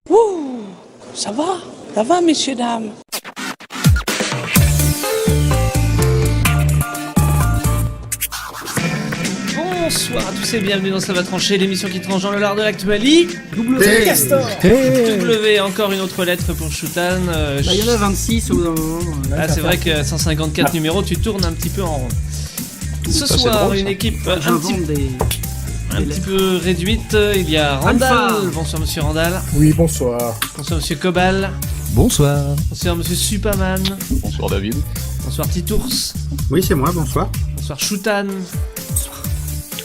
Ouh, ça va, messieurs, dames. Bonsoir à tous et bienvenue dans Ça va trancher, l'émission qui tranche dans le lard de l'actualité. W, encore une autre lettre pour Shoutan. Il y en a 26 au bout d'un moment. C'est vrai que 154 numéros, tu tournes un petit peu en rond. Ce soir, drôle, une équipe un petit peu réduite. Il y a Randall. Bonsoir monsieur Randall. Oui, bonsoir. Bonsoir monsieur Cobal. Bonsoir. Bonsoir monsieur Superman. Bonsoir David. Bonsoir Titours. Oui, c'est moi, bonsoir. Bonsoir Shoutan.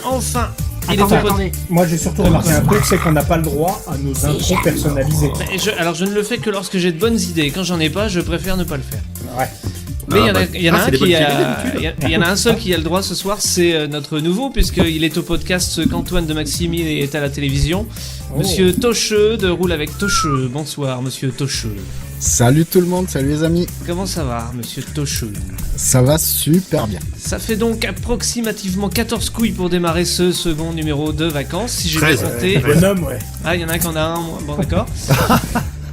Enfin, attendez. Moi j'ai surtout remarqué un truc, c'est qu'on n'a pas le droit à nos intros personnalisées. Alors je ne le fais que lorsque j'ai de bonnes idées. Quand j'en ai pas, je préfère ne pas le faire. Ouais. Mais il y en a un seul qui a le droit ce soir, c'est notre nouveau, puisqu'il est au podcast qu'Antoine de Maximi est à la télévision. Monsieur Tocheux de Roule avec Tocheux. Bonsoir monsieur Tocheux. Salut tout le monde, salut les amis. Comment ça va monsieur Tocheux? Ça va super bien. Ça fait donc approximativement 14 couilles pour démarrer ce second numéro de vacances, si j'ai bien compté. Bonhomme, ouais. Ah, il y en a un qui en a un, bon d'accord.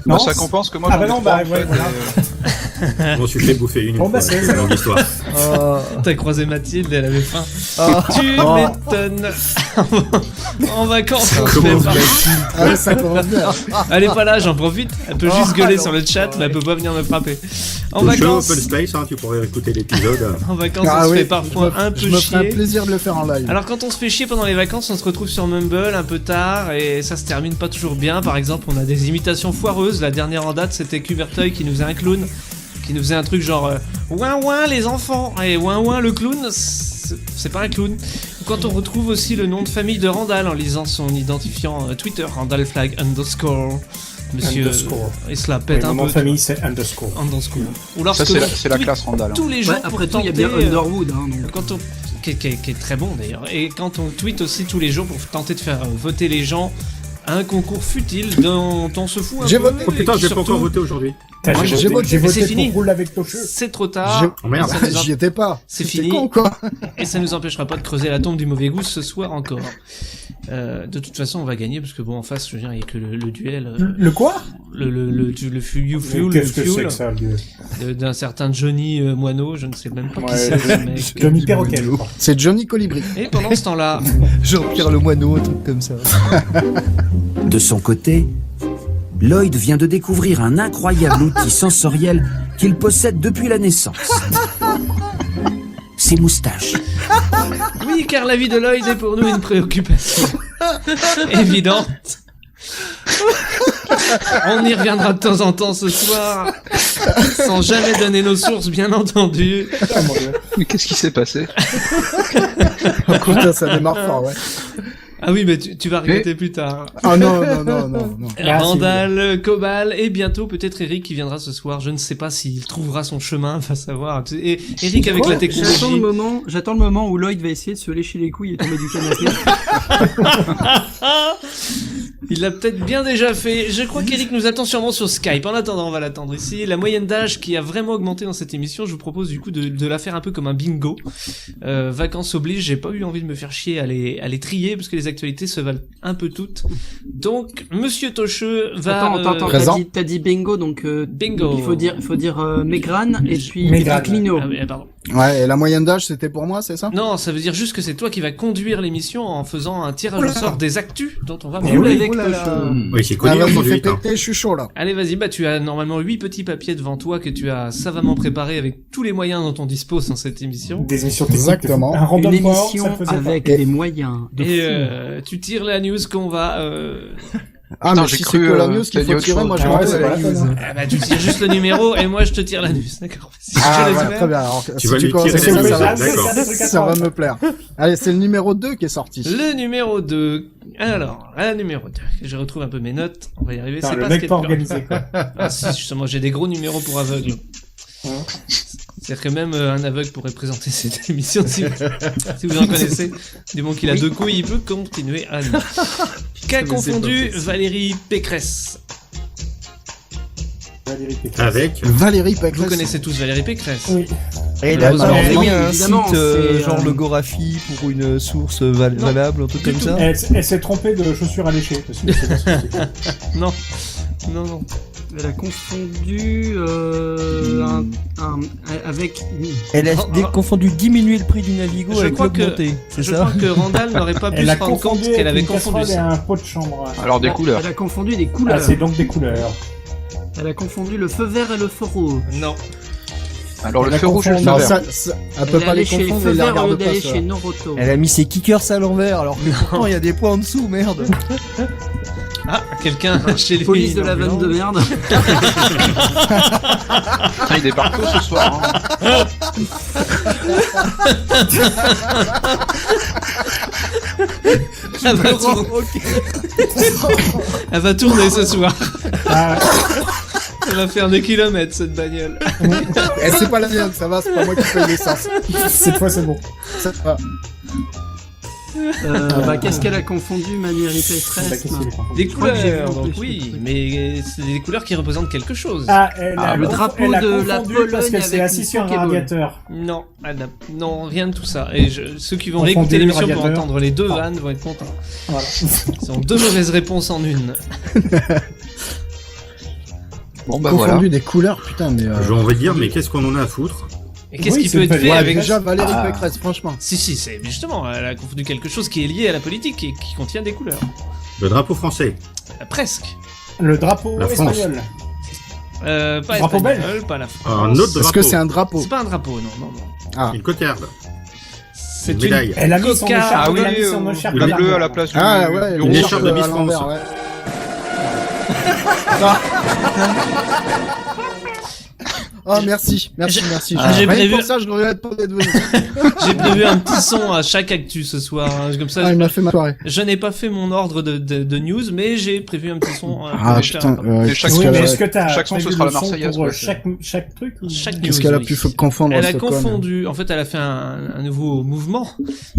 Non, ça compense que moi j'en ai trois, en fait, voilà. Bon, je suis fait bouffer une fois, c'est une longue histoire. T'as croisé Mathilde, elle avait faim. Tu m'étonnes. En vacances, on se fait ça commence bien. Elle est pas là, j'en profite. Elle peut juste gueuler sur le chat, mais elle peut pas venir me frapper. En vacances, Open Space, tu pourrais écouter l'épisode. En vacances, on se fait parfois un peu chier. Je me ferai un plaisir de le faire en live. Alors quand on se fait chier pendant les vacances, on se retrouve sur Mumble un peu tard et ça se termine pas toujours bien. Par exemple, on a des imitations foireuses. La dernière en date, c'était Cuberteuil qui nous faisait un clown, qui nous faisait un truc genre ouin ouin les enfants et ouin ouin le clown. C'est pas un clown. Quand on retrouve aussi le nom de famille de Randall en lisant son identifiant Twitter, Randall Flag _ Monsieur, et cela pète un peu. Mon nom de famille c'est _. Ou lorsque ça c'est la classe Randall. Tous les jours, après tout, il y a bien Underwood. Quand on, qui est très bon d'ailleurs. Et quand on tweet aussi tous les jours pour tenter de faire voter les gens à un concours futile dont on se fout un peu. J'ai voté. Oh putain, j'ai pas encore voté aujourd'hui. J'ai voté c'est fini. pour Roule avec Tocheux. C'est trop tard. Oh merde, j'y étais pas. C'est fini. Con, quoi. Et ça nous empêchera pas de creuser la tombe du mauvais goût ce soir encore. De toute façon, on va gagner parce que bon, en face, je veux dire, il y a que le duel. Le quoi? Le fuel, Qu'est-ce que c'est que ça, d'un certain Johnny Moineau, je ne sais même pas qui c'est ce mec. Johnny Perroquet, je crois. C'est Johnny Colibri. Et pendant ce temps-là, Jean-Pierre Le Moineau, un truc comme ça. De son côté, Lloyd vient de découvrir un incroyable outil sensoriel qu'il possède depuis la naissance. Ses moustaches. Oui, car la vie de Lloyd est pour nous une préoccupation évidente. On y reviendra de temps en temps ce soir, sans jamais donner nos sources, bien entendu. Mais qu'est-ce qui s'est passé? Putain, ça démarre fort, ouais. Ah oui, mais tu vas regretter plus tard. Ah non. Randall, Cobal, et bientôt peut-être Eric qui viendra ce soir. Je ne sais pas s'il trouvera son chemin, va savoir. Et Eric avec la technologie. J'attends le moment où Lloyd va essayer de se lécher les couilles et tomber du canapé. Il l'a peut-être bien déjà fait. Je crois qu'Eric nous attend sûrement sur Skype. En attendant, on va l'attendre ici. La moyenne d'âge qui a vraiment augmenté dans cette émission, je vous propose du coup de la faire un peu comme un bingo. Vacances oblige, j'ai pas eu envie de me faire chier à les trier parce que les actualités se valent un peu toutes. Donc, Monsieur Tocheux va... Attends, t'as dit bingo, donc bingo. Il faut dire Megran et puis Clino. Ah oui, pardon. Ouais, et la moyenne d'âge, c'était pour moi, c'est ça? Non, ça veut dire juste que c'est toi qui vas conduire l'émission en faisant un tirage au sort des actus dont on va rouler avec Oui, c'est connu aujourd'hui. Je suis chaud, là. Allez, vas-y, tu as normalement 8 petits papiers devant toi que tu as savamment préparés avec tous les moyens dont on dispose dans cette émission. Des émissions techniques. Exactement. Une émission avec des moyens. Et tu tires la news qu'on va... Ah, mais si c'est que la news qu'il faut tirer, moi je m'en vais la news. Ah bah tu tires juste le numéro et moi je te tire la news, d'accord? Si très bien, alors tu vas lui tirer ça va me plaire. Allez, c'est le numéro 2 qui est sorti. Le numéro 2. Alors, la numéro 2. Je retrouve un peu mes notes, on va y arriver. C'est le mec pas organisé, quoi. Ah si, justement, j'ai des gros numéros pour aveugles. C'est-à-dire que même un aveugle pourrait présenter cette émission si vous en connaissez. Du moment qu'il a 2 couilles, il peut continuer à lire. Qu'a confondu Valérie Pécresse? Avec Valérie Pécresse. Vous connaissez tous Valérie Pécresse? Oui. Et il a un évidemment, site genre Logographie pour une source valable, un truc comme ça. Elle s'est trompée de chaussures à lécher. Parce que Non. Non. Elle a confondu avec... Elle a confondu diminuer le prix du Navigo avec l'augmenter, c'est je ça? crois que Randall n'aurait pas pu se rendre compte qu'elle avait confondu ça. Un pot de chambre. Alors des couleurs. Elle a confondu des couleurs. Ah, c'est donc des couleurs. Elle a confondu le feu vert et le feu rouge. Non. Alors le feu rouge et le feu Non, vert. elle peut pas les confondre, elle les regarde pas. Chez Noroto. Elle a mis ses kickers à l'envers alors que pourtant il y a des points en dessous, merde. Ah, quelqu'un chez lui. Police de la vanne de merde. Putain, il débarque tôt ce soir. Hein. Elle va tourner ce soir. Ah, Elle va faire des kilomètres cette bagnole. C'est pas la mienne, ça va, c'est pas moi qui paye l'essence. cette fois, c'est bon. Ça va. Qu'est-ce qu'elle a confondu, Manière Stress? Des Je crois que j'ai vu couleurs, en donc plus, oui, mais c'est des couleurs qui représentent quelque chose. le drapeau elle a de la confondu Pologne parce qu'elle s'est avec assise une sur un Pokéball. radiateur. Non, non, rien de tout ça. Et ceux qui vont Confondu réécouter le l'émission pour radiateur. entendre les deux vannes vont être contents. Voilà. Ce sont deux mauvaises réponses en une. Bon bah Confondu voilà. des couleurs, putain, mais... J'ai envie de dire, mais qu'est-ce qu'on en a à foutre? Et qu'est-ce Oui, qui c'est peut être une fait belle- avec... Déjà, Valérie Pécresse, franchement. Si, c'est justement, elle a confondu quelque chose qui est lié à la politique et qui contient des couleurs. Le drapeau français. Presque. Le drapeau La France. espagnol. Pas Drapeau espagnol, pas la France. Un autre Est-ce drapeau. que c'est un drapeau? C'est pas un drapeau, non. Une cocarde. C'est Une une médaille. Elle a mis son Coca- écharpe, Ah oui, elle a mis son écharpe le bleu d'armure. à la place du Ah ouais, du Une rouge. écharpe de à Miss l'envers, France. ouais. Oh merci. J'ai Rien prévu- pour ça, je regrette pas d'être venu. J'ai prévu un petit son à chaque actu ce soir. Hein. Comme ça, Il m'a fait ma soirée. je n'ai pas fait mon ordre de news, mais j'ai prévu un petit son. Pour Ah les faire putain, encore. Et chaque Oui, son, mais est-ce que t'as chaque son, ce prévu sera le la son Marseillaise, pour quoi. chaque truc ou... Chaque news. Qu'est-ce qu'elle a oui. pu confondre Elle à a Stockholm? confondu. En fait, elle a fait un nouveau mouvement,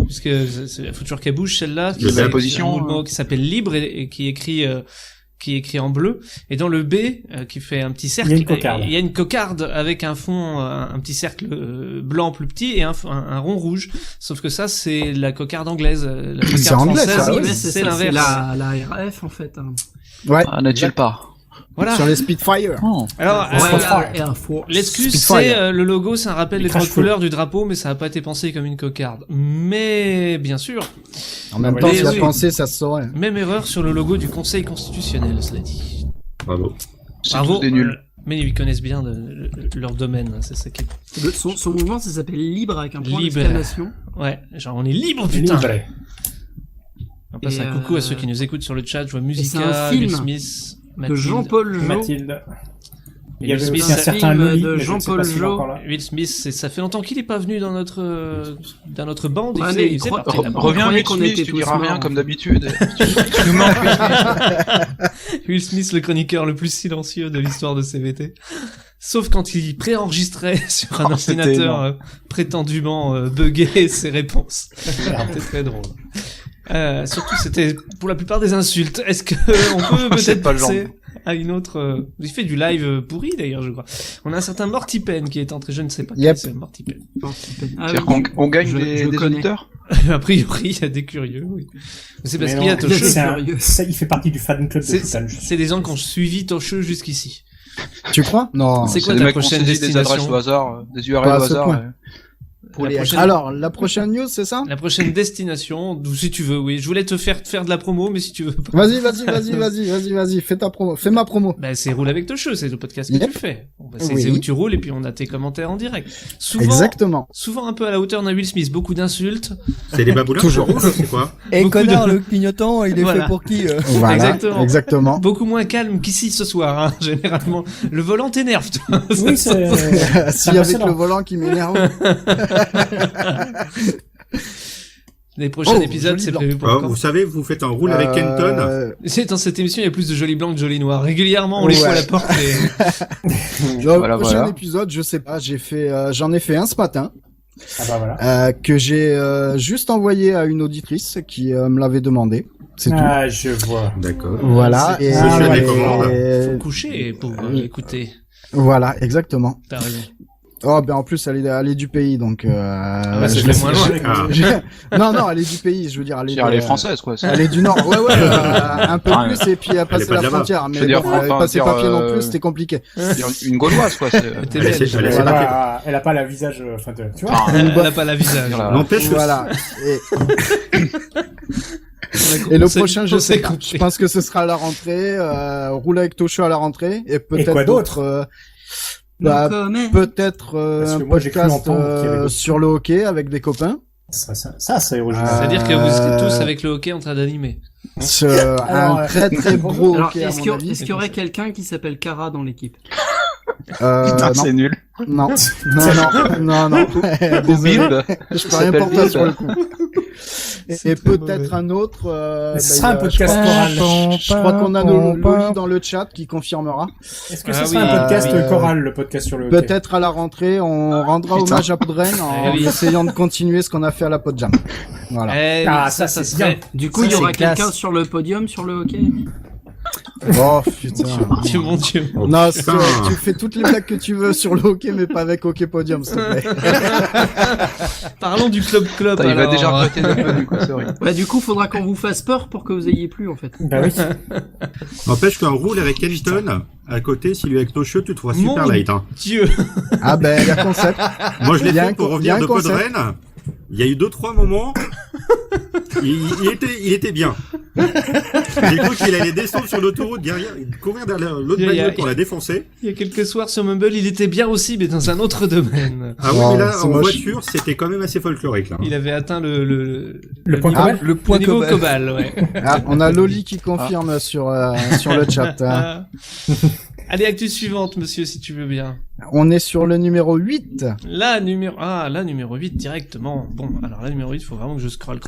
puisque il faut toujours qu'elle bouge celle-là. Le C'est la position, un mouvement qui s'appelle Libre et qui est écrit en bleu. Et dans le B, qui fait un petit cercle, Il y a une cocarde. il y a une cocarde avec un fond, un petit cercle blanc plus petit et un rond rouge. Sauf que ça, c'est la cocarde anglaise. La cocarde C'est anglais, française, ça, Oui, ouais. mais c'est ça, l'inverse. la RAF en fait. Hein. Ouais. Ah, n'est-il pas? Voilà. Sur les Spitfire. Oh. Alors, Air Force. l'excuse, Spitfire. c'est le logo, c'est un rappel Les des trois crash-feu. couleurs du drapeau, mais ça n'a pas été pensé comme une cocarde. Mais bien sûr, En même Mais temps, s'il a oui. pensé, ça se saurait. même erreur sur le logo du Conseil constitutionnel, cela dit. Bravo. C'est Bravo. tous des nuls. Mais ils connaissent bien leur domaine, hein, c'est ça qui est... Son mouvement, ça s'appelle Libre avec un point Libre. d'exclamation. Ouais, genre on est libre, putain. Libre. On passe Et, un coucou à ceux qui nous écoutent sur le chat, je vois c'est Musica, un film Will Smith, De Mathilde. Jean-Paul Jo. Mathilde. Il y Will avait Smith, aussi un un certain film Louis, de mais je ne sais Jean-Paul pas s'il est Jo. encore là. Will Smith, ça fait longtemps qu'il est pas venu dans notre bande, Ouais, il mais faisait il croit- partie de la bande. Reviens croyait Will qu'on Smith, était tu tous diras rien morts. comme d'habitude. Tu nous manques, Will Smith. Will Smith, le chroniqueur le plus silencieux de l'histoire de CVT. Sauf quand il préenregistrait sur un Oh, c'était ordinateur énorme. prétendument buggé ses réponses. C'était très drôle. Surtout, c'était pour la plupart des insultes. Est-ce que on peut C'est peut-être pas le genre. passer à une autre... Il fait du live pourri d'ailleurs, je crois. On a un certain Mortipen qui est entré, je ne sais pas. Yep. Qui c'est Mortipen. Ah, C'est-à-dire oui. qu'on gagne Je des le connais. auditeurs. A priori, il y a des curieux, oui. Mais c'est parce Mais qu'il y a non, Tosheux. c'est Curieux. il fait partie du fan club de Foutan. C'est des gens qui ont suivi Tosheux jusqu'ici. Tu crois? Non. C'est quoi des ta mecs qui ont prochaine saisi des destination adresses au hasard, des URL Pas à au ce hasard. point. ouais. Pour Les- la prochaine... Alors, la prochaine news, c'est ça? La prochaine destination, ou si tu veux, oui. Je voulais te faire de la promo, mais si tu veux pas. Vas-y, fais ta promo, fais ma promo. Bah, c'est Roule avec Tosheux, c'est le podcast que Yep. tu fais. Bon, bah, c'est Oui. c'est où tu roules et puis on a tes commentaires en direct. Souvent, Exactement. souvent un peu à la hauteur d'un Will Smith, beaucoup d'insultes. C'est des baboulins? Toujours. C'est quoi? Et Beaucoup connard, de- le clignotant, il est Voilà. fait pour qui Voilà. Exactement. Beaucoup moins calme qu'ici ce soir, hein. Généralement, le volant t'énerve, toi. Oui, c'est... Si avec le volant qui m'énerve. Les prochains Oh, épisodes, joli c'est blanc. prévu pour Oh, quand vous savez, vous faites un roule avec Kenton. C'est dans cette émission, il y a plus de jolis blancs que de jolis noirs. Régulièrement, on les Ouais. fout à la porte et... Le Voilà, prochain voilà. épisode, je sais pas, j'en ai fait un ce matin, Ah bah voilà. que j'ai juste envoyé à une auditrice qui me l'avait demandé. C'est Ah, je vois. D'accord. tout. Voilà. c'est- Et, je suis à des et- commandes. Faut coucher pour écouter. voilà, exactement. T'as raison. Oh, ben en plus, elle est du pays, donc. C'est moins loin. Non, elle est du pays. Je veux dire, Elle est française, quoi. Elle est du Nord. Ouais, un peu plus, et puis elle passe la frontière. Mais bon, passer papier non plus, c'était compliqué. Une Gauloise, quoi. Elle a pas la visage, tu vois. Elle a pas la visage. N'empêche que Voilà. Et le prochain, je pense que ce sera à la rentrée, rouler avec Tosho à la rentrée, et peut-être quoi d'autre peut-être un podcast sur le hockey avec des copains. Ça c'est original. C'est-à-dire que vous êtes tous avec le hockey en train d'animer. Un très très gros hockey. Est-ce qu'il y aurait quelqu'un qui s'appelle Kara dans l'équipe? Putain, c'est nul. Non. Désolé. Je peux rien porter sur le coup. Et peut-être un autre. Ce sera un podcast choral. Je crois qu'on a Loli dans le chat qui confirmera. Est-ce que ce sera un podcast choral, le podcast sur le hockey? Peut-être à la rentrée, on rendra hommage à Podren en essayant de continuer ce qu'on a fait à la Podjam. Voilà. Ça c'est bien. Du coup, il y aura quelqu'un sur le podium sur le hockey? Oh putain. Mon Dieu. Non, tu fais toutes les blagues que tu veux sur le hockey, mais pas avec Hockey Podium, s'il te plaît. Parlons du club. Il va déjà regretter le menu, quoi, c'est vrai. Ouais, du coup, faudra qu'on vous fasse peur pour que vous ayez plus, en fait. Bah oui. n'empêche qu'un roule avec Kenton à côté, si lui avec Tosho, tu te trouveras super light. Hein. Dieu. Ah ben, il y a concept. Moi, je l'ai fait pour revenir de Podren. Il y a eu 2-3 moments. Il était bien. J'ai cru qu'il allait descendre sur l'autoroute derrière, courir derrière l'autre bagnole pour la défoncer. Il y a quelques soirs sur Mumble, il était bien aussi, mais dans un autre domaine. Ah oui, mais là, en voiture, c'était quand même assez folklorique, là. Il avait atteint le point Cobal. Le point niveau Cobal, ouais. Ah, on a Loli qui confirme sur le chat. Hein. Allez, actu suivante, monsieur, si tu veux bien. On est sur le numéro 8. La numéro 8 directement. Bon, alors la numéro 8, faut vraiment que je scroll.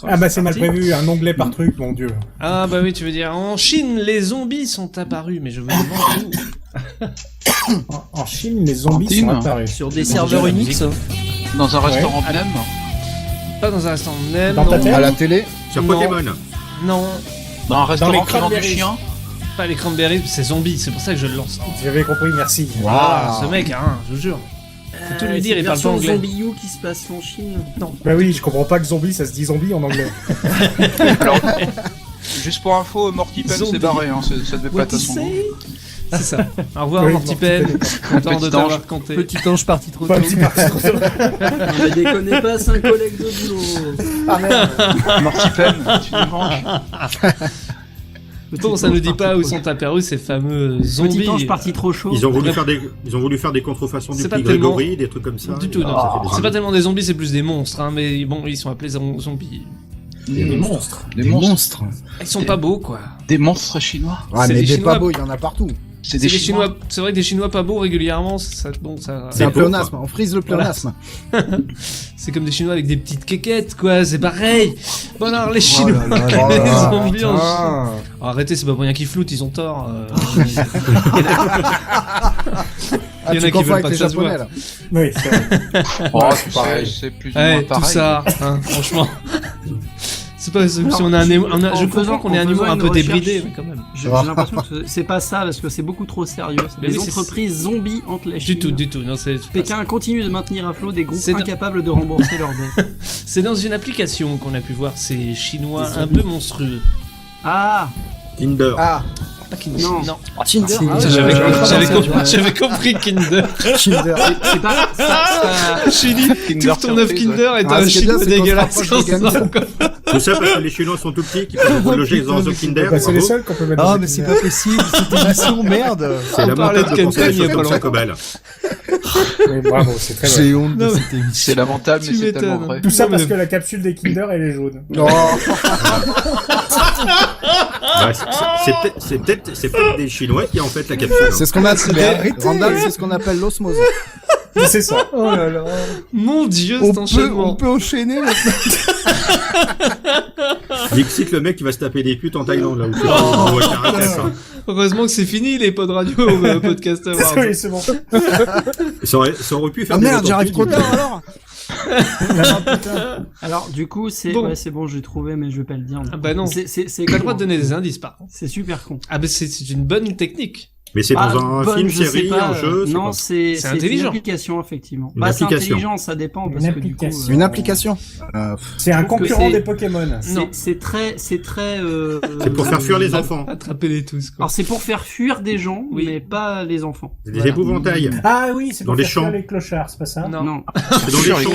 Ah bah c'est mal prévu, un onglet par truc, mon dieu. Ah bah oui, tu veux dire, en Chine, les zombies sont apparus, mais je vous demande où. En Chine, les zombies sont apparus. Sur des serveurs Unix. Dans un restaurant Nem. Pas dans un restaurant Nem, Dans ta tête À la télé. Sur Non. Pokémon. Non, Dans un restaurant les qui vend du cranberries. chien. pas les cranberries, c'est zombies, c'est pour ça que je le lance. J'avais compris, merci. Ah, ce mec, hein, je vous jure. Faut tout lui dire, il parle pas anglais. Zombie U qui se passe en Chine. Non. Bah oui, je comprends pas que zombie, ça se dit zombie en anglais. Alors, juste pour info, Morty Pen Zombie. s'est barré, hein, ça devait pas être à son goût. C'est ça. Au revoir, Oui, Morty Pen. Content de Petit t'avoir ange. raconté. Petit ange parti trop tôt. Pas un petit parti trop tôt. Ne déconnez pas, c'est un collègue de boulot. Ah merde. Morty Pen, tu nous manges. Bon, ça ne dit pas où sont apparus ces fameux zombies. Petit ange parti trop chaud. Ils ont voulu faire des contrefaçons du C'est pas petit tellement- Grégory, des trucs comme ça. Du tout, non. Ça fait des C'est pas tellement des zombies, c'est plus des monstres, hein, mais bon, ils sont appelés zombies. Des monstres. Des monstres. Ils sont pas beaux, quoi. Des monstres chinois. Ouais, C'est mais des des Chinois. pas beaux, il y en a partout. C'est C'est des Chinois. C'est vrai que des Chinois pas beaux régulièrement, ça. C'est un beau, pléonasme, on frise le pléonasme. C'est comme des Chinois avec des petites quéquettes, quoi. C'est pareil. Bon alors les Chinois, là là les là là, zombies. en putain. Chine. Oh, arrêtez, c'est pas pour rien qu'ils floutent, ils ont tort. Ah, Il y en a tu qui confonds veulent avec pas les que ça se voit. Oui, japonais, là. c'est vrai. Oh, c'est pareil. c'est plus ou Ouais, moins tout pareil. ça, hein, franchement. C'est pas si on a un je comprends qu'on ait un humour un peu débridé, mais quand même. J'ai l'impression que c'est pas ça, parce que c'est beaucoup trop sérieux. C'est Mais des oui, c'est- entreprises zombies entre la Chine. Du tout, non, c'est Pékin continue de maintenir à flot des groupes C'est- incapables de rembourser leurs dettes. c'est dans une application qu'on a pu voir ces Chinois un peu monstrueux. Ah Tinder. Ah, Pas Kinder. Non. Non. Tinder. Ah, Ah, J'avais j'avais j'avais compris Kinder. Tinder. c'est pas ça. Chili, Kinder tout ton œuf surprise. Kinder est Ah, un ce qui est bien, Chinois c'est qu'on se dégueulasse. rapproche comme des gamins. ça, quoi. Tout ça parce que les Chinois sont tout petits, qui peuvent loger dans un Kinder. Bah, c'est les bravo. seuls qu'on peut mettre Ah, dans mais des c'est Kinder. pas possible, cette émission, merde. C'est On parlait lamentable de de penser à Kenton des il y a choses pas comme ça, longtemps. Cobal. Oui, bravo, c'est très J'ai vrai. honte de Non, cette émission. C'est lamentable, Tu mais c'est tellement m'étonnes. vrai. Tout ça Non, parce mais- que la capsule des Kinder, elle est jaune. Oh, Bah, c'est peut-être des Chinois qui ont en fait la capsule. c'est ce qu'on appelle, Mais arrêtez. Randall, c'est ce qu'on appelle l'osmose. C'est ça. Oh là là. Mon dieu, On cet peut enchaînement. enchaîner là. Dixit, le mec qui va se taper des putes en Thaïlande, là où c'est Oh. on voit Caracas, hein. Heureusement que c'est fini les pods radio podcast awards. Oui, c'est bon. Ça aurait pu faire Ah des merde, autres j'arrive trop trucs, tard alors. Alors, du coup, c'est Bon. ouais, c'est bon, j'ai trouvé, mais je vais pas le dire. Ah bah non. C'est T'as le droit de donner des indices par contre. C'est super con. Ah bah c'est une bonne technique. Mais c'est dans un bonne, film, je sais série, pas, un jeu. Non, C'est c'est intelligent. une application, effectivement. Une C'est application. intelligent, ça dépend, parce Une que du coup... application. Une application. C'est un trouve que concurrent c'est- des Pokémon. Non. C'est très... C'est pour faire fuir les enfants. Attrapez-les tous, quoi. Alors c'est pour faire fuir des gens, Oui. mais pas les enfants. C'est des épouvantails. Ah oui, c'est Dans pour les faire fuir champs. les clochards, c'est pas ça? Non. C'est dans les champs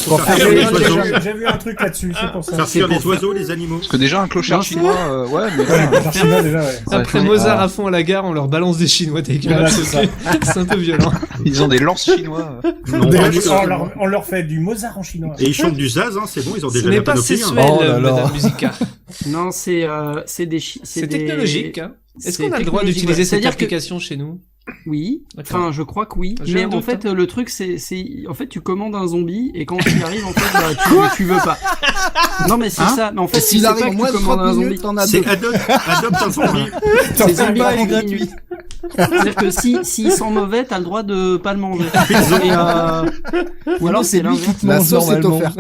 pour faire fuir les oiseaux. J'ai vu un truc là-dessus, c'est pour ça. Faire fuir les oiseaux, les animaux. Parce que déjà un clochard Non, chinois, ouais, mais Ouais, les chinois déjà, ouais. Après Ouais. Mozart à fond à la gare, on leur balance des Chinois dégueulasses Voilà, c'est aussi. C'est un peu violent. ils ont des lances chinois. Non, On leur fait du Mozart en chinois. Et ils chantent du Zaz, hein, c'est bon, ils ont Ce déjà n'est la pas panoplie. sexuel, Hein. Oh là là. Madame Musica. Non, c'est des... C'est technologique, hein. Est-ce C'est qu'on a le droit technologique, d'utiliser ouais. cette C'est-à-dire que- application chez nous? Oui, D'accord. enfin je crois que oui, J'ai mais un en doute, fait le truc c'est en fait tu commandes un zombie et quand il arrive en fait bah, tu veux pas. Non mais c'est Hein ça, mais en fait S'il c'est arrive pas en que moins tu de commandes 30 un zombie. minutes, t'en as deux. C'est adopte un zombie. C'est zombie pas en gratuit. gratuit. C'est-à-dire que s'il sent mauvais, t'as le droit de pas le manger. Et, ou alors c'est lui l'inverse. qui te La mange sauce est normalement. offerte.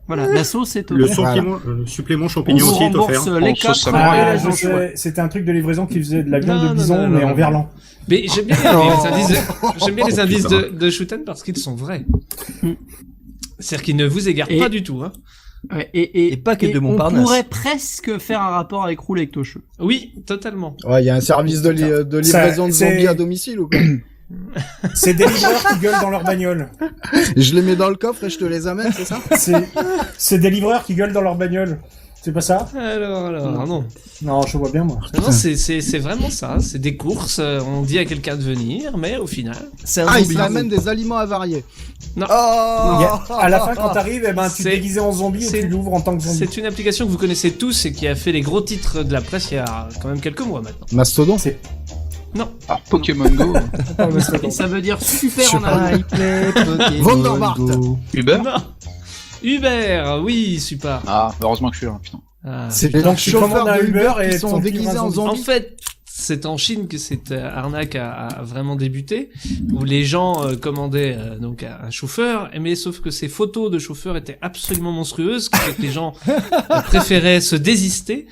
Voilà, la sauce est Le offerte. supplément On champignon vous aussi est offert. rembourse les Oh, sauce capres samouraï. et Ah, la je anchois. sais, c'était un truc de livraison qui faisait de la viande Non, de non, bison, non, mais non. en verlan. Mais j'aime bien les indices, j'aime bien les indices de Shooten parce qu'ils sont vrais. C'est-à-dire qu'ils ne vous égarent Et- pas du tout, hein. Ouais, Et pas que de on Montparnasse. pourrait presque faire un rapport avec Roule avec Tocheux. Oui, totalement. Ouais, il y a un service de livraison de c'est- zombies à domicile ou quoi? C'est des livreurs qui gueulent dans leur bagnole. Je les mets dans le coffre et je te les amène, c'est ça? C'est des livreurs qui gueulent dans leur bagnole. C'est pas ça? Alors, non. Non, je vois bien, moi. Non, c'est vraiment ça. C'est des courses, on dit à quelqu'un de venir, mais au final... C'est un Ah, ils zombie. te amènent des aliments avariés. Non. Oh Il y a- à la fin, quand t'arrives, eh ben, tu C'est- te déguises en zombie et c'est- tu l'ouvres en tant que zombie. C'est une application que vous connaissez tous et qui a fait les gros titres de la presse il y a quand même quelques mois maintenant. Mastodon. Non. Alors Pokémon Go, Et ça veut dire super Je sais en pas. allemand. iPlay, Pokémon Vanderbilt. Go. Uber. Non. Uber, oui, super. Ah, heureusement que je suis là, putain. Ah. C'est Donc, donc tu chauffeurs commandes un de Uber Uber et qui sont ton déguisés client en zombie. En zombies. fait, c'est en Chine que cette arnaque a vraiment débuté, où les gens commandaient donc un chauffeur, mais sauf que ces photos de chauffeurs étaient absolument monstrueuses, ce qui fait que les gens préféraient se désister.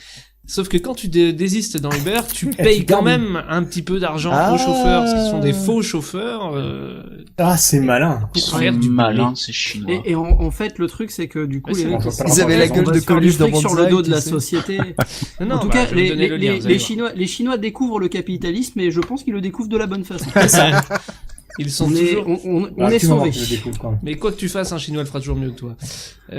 Sauf que quand tu désistes dans Uber, tu payes quand même un petit peu d'argent aux chauffeurs, parce qu'ils sont des faux chauffeurs. Ah, c'est malin. Ils sont faire du malins, ces Chinois. Et en fait, le truc, c'est que du coup, Ouais, les c'est mecs, bon, ils ils avaient la on gueule va de se faire Coluche du fric dans sur le Banzai, dos de tu la sais. société. Non, En tout bah, cas, je vais vous donner le lien, vous allez voir. les Chinois découvrent le capitalisme et je pense qu'ils le découvrent de la bonne façon. Ils sont On est, toujours... on est sauvés. Mais quoi que tu fasses, un Chinois le fera toujours mieux que toi.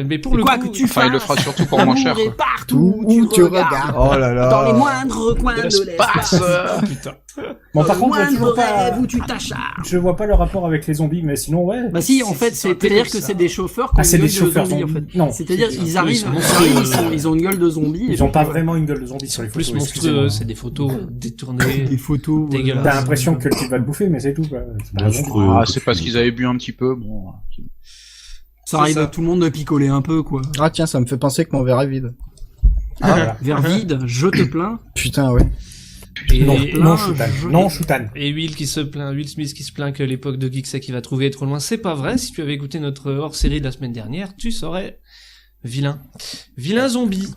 Mais pour Et le quoi coup... que tu Enfin, il le fasses, fera surtout pour moins cher, l'amour est quoi. partout Où où tu regardes. Oh là là. Dans les moindres coins de l'espace. Putain. Bon, Dans par le contre, je vois moindre toujours pas, rêve où tu t'acharnes. je vois pas le rapport avec les zombies, mais sinon, ouais. Bah si, en fait, c'est-à-dire que c'est des chauffeurs qui ont Ah, c'est une des gueule de chauffeurs zombies, en fait. zombies. Non. C'est-à-dire, C'est- ils arrivent, ils ont une gueule de zombies. Ils ont pas vraiment une gueule de zombie sur les Plus photos. monstrueux, excusez-moi. c'est des photos détournées. Des photos. Dégueulasses. T'as l'impression que le type va le bouffer, mais c'est tout, quoi. C'est pas un zombie. Ah, c'est parce qu'ils avaient bu un petit peu, bon. Ça arrive ça. à tout le monde de picoler un peu, quoi. Ah tiens, ça me fait penser que mon verre est vide. Ah, voilà. Vers vide, je te plains. Putain, ouais. Et, Non, et, non, Shoutan. Non, Shoutan. Will Smith qui se plaint que l'époque de Geeksec qui va trouver est trop loin. C'est pas vrai. Si tu avais écouté notre hors-série de la semaine dernière, tu saurais. Vilain zombie.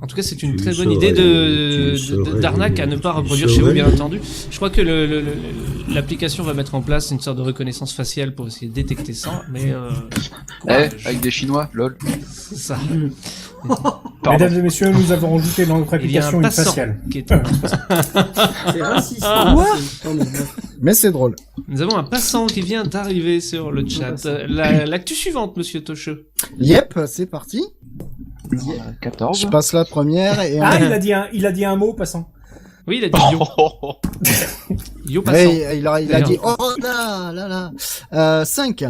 En tout cas, c'est une Tu très bonne saurais, idée tu d'arnaque à ne pas reproduire chez vous, saurais. bien entendu. Je crois que l'application va mettre en place une sorte de reconnaissance faciale pour essayer de détecter ça, mais Avec des Chinois, lol. c'est ça. Mesdames et messieurs, nous avons rajouté dans notre Il y a application un une passant faciale. qui est en- C'est raciste. Pardon. Mais c'est drôle. Nous avons un passant qui vient d'arriver sur le chat. L'actu suivante, monsieur Tocheux. Yep, c'est parti. 14. Je passe la première et Ah, il a dit un mot, passant. Oui, il a dit yo. Yo passant. Ouais, il a dit oh là 5.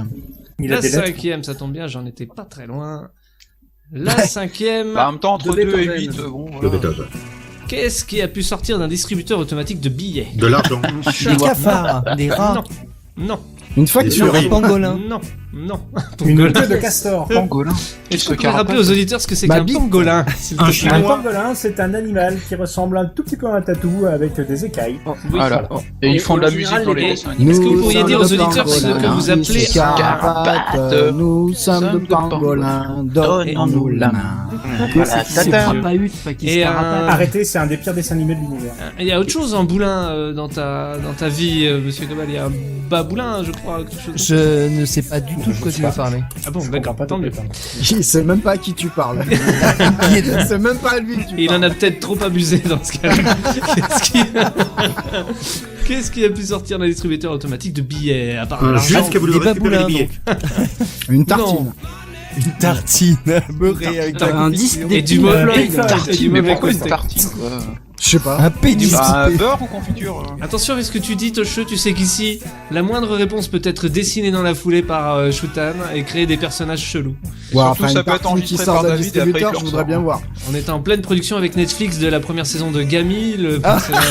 Il a La des lettres. cinquième, ça tombe bien, j'en étais pas très loin. La cinquième, Bah, en même temps, entre De 2 et Beethoven. 8, bon, De voilà. Beethoven. qu'est-ce qui a pu sortir d'un distributeur automatique de billets? De l'argent. Des cafards, des rats, Non. Une facture. Des un pangolin. Non. Non. Une queue de castor. Pangolin. Est-ce qu'on peut rappeler aux auditeurs ce que c'est qu'un pangolin? Un pangolin, c'est un animal qui ressemble un tout petit peu à un tatou avec des écailles. Voilà. Et ils font de la musique dans les dessins animés. Est-ce que vous pourriez dire aux auditeurs ce que vous appelez un... Nous sommes de pangolins, donnons-nous la main. C'est Frapahut, pas qui se Arrêtez, c'est un des pires dessins animés de l'univers. Il y a autre chose en boulin dans ta vie, monsieur Cobal. Il y a un baboulin, je crois. Quelque chose. Je ne sais pas du tout de quoi tu vas parler. Ah bon, d'accord, tant mieux. Il sait même pas à qui tu parles. C'est même pas à lui que tu parles. Il en a peut-être trop abusé dans ce cas. Qu'est-ce qui a pu sortir d'un distributeur automatique de billets à part Jusqu'à vous le récupérer les billets. Une tartine. Une tartine beurrée avec un disque et du mauvais Mais pourquoi une tartine quoi? Je sais pas. un pénis. Beurre ou confiture? Attention avec ce que tu dis, Toshio, tu sais qu'ici, la moindre réponse peut être dessinée dans la foulée par Shutan et créer des personnages chelous. Ouais, Surtout, ça peut être qui enregistré sort par d'un David et après il distributeur, le je voudrais bien voir. On est en pleine production avec Netflix de la première saison de Gamy, le personnage...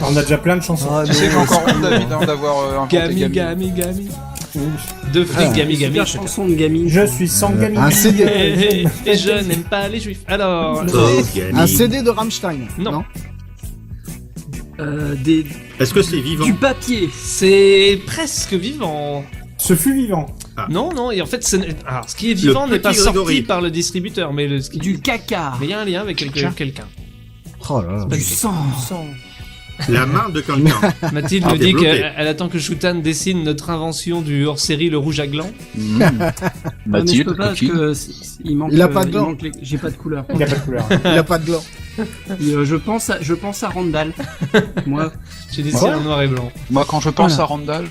On a déjà plein de chansons. Tu sais qu'encore honte, David, d'avoir inventé Gamy. Deux flics Gamy. Super chanson de Gamy. Je suis sans Gamy. Un CD. Et je n'aime pas les juifs. Alors... Un CD de Rammstein. Non. Est-ce que c'est vivant? Du papier. C'est presque vivant. Ce fut vivant. Non, et en fait, alors, ce qui est vivant n'est pas sorti Grégory. par le distributeur, mais Du caca. Mais il y a un lien avec quelqu'un. Oh là là. Du sang. La main de quelqu'un. Mathilde me dit qu'elle attend que Shutan dessine notre invention du hors-série Le Rouge à Gland. Je peux pas parce que il manque. Il a pas de gland. J'ai pas de couleur. Il n'y a pas de couleur. Il a pas de gland. Je pense à Randall. Moi. J'ai dessiné en noir et blanc. Moi, quand je pense à Randall,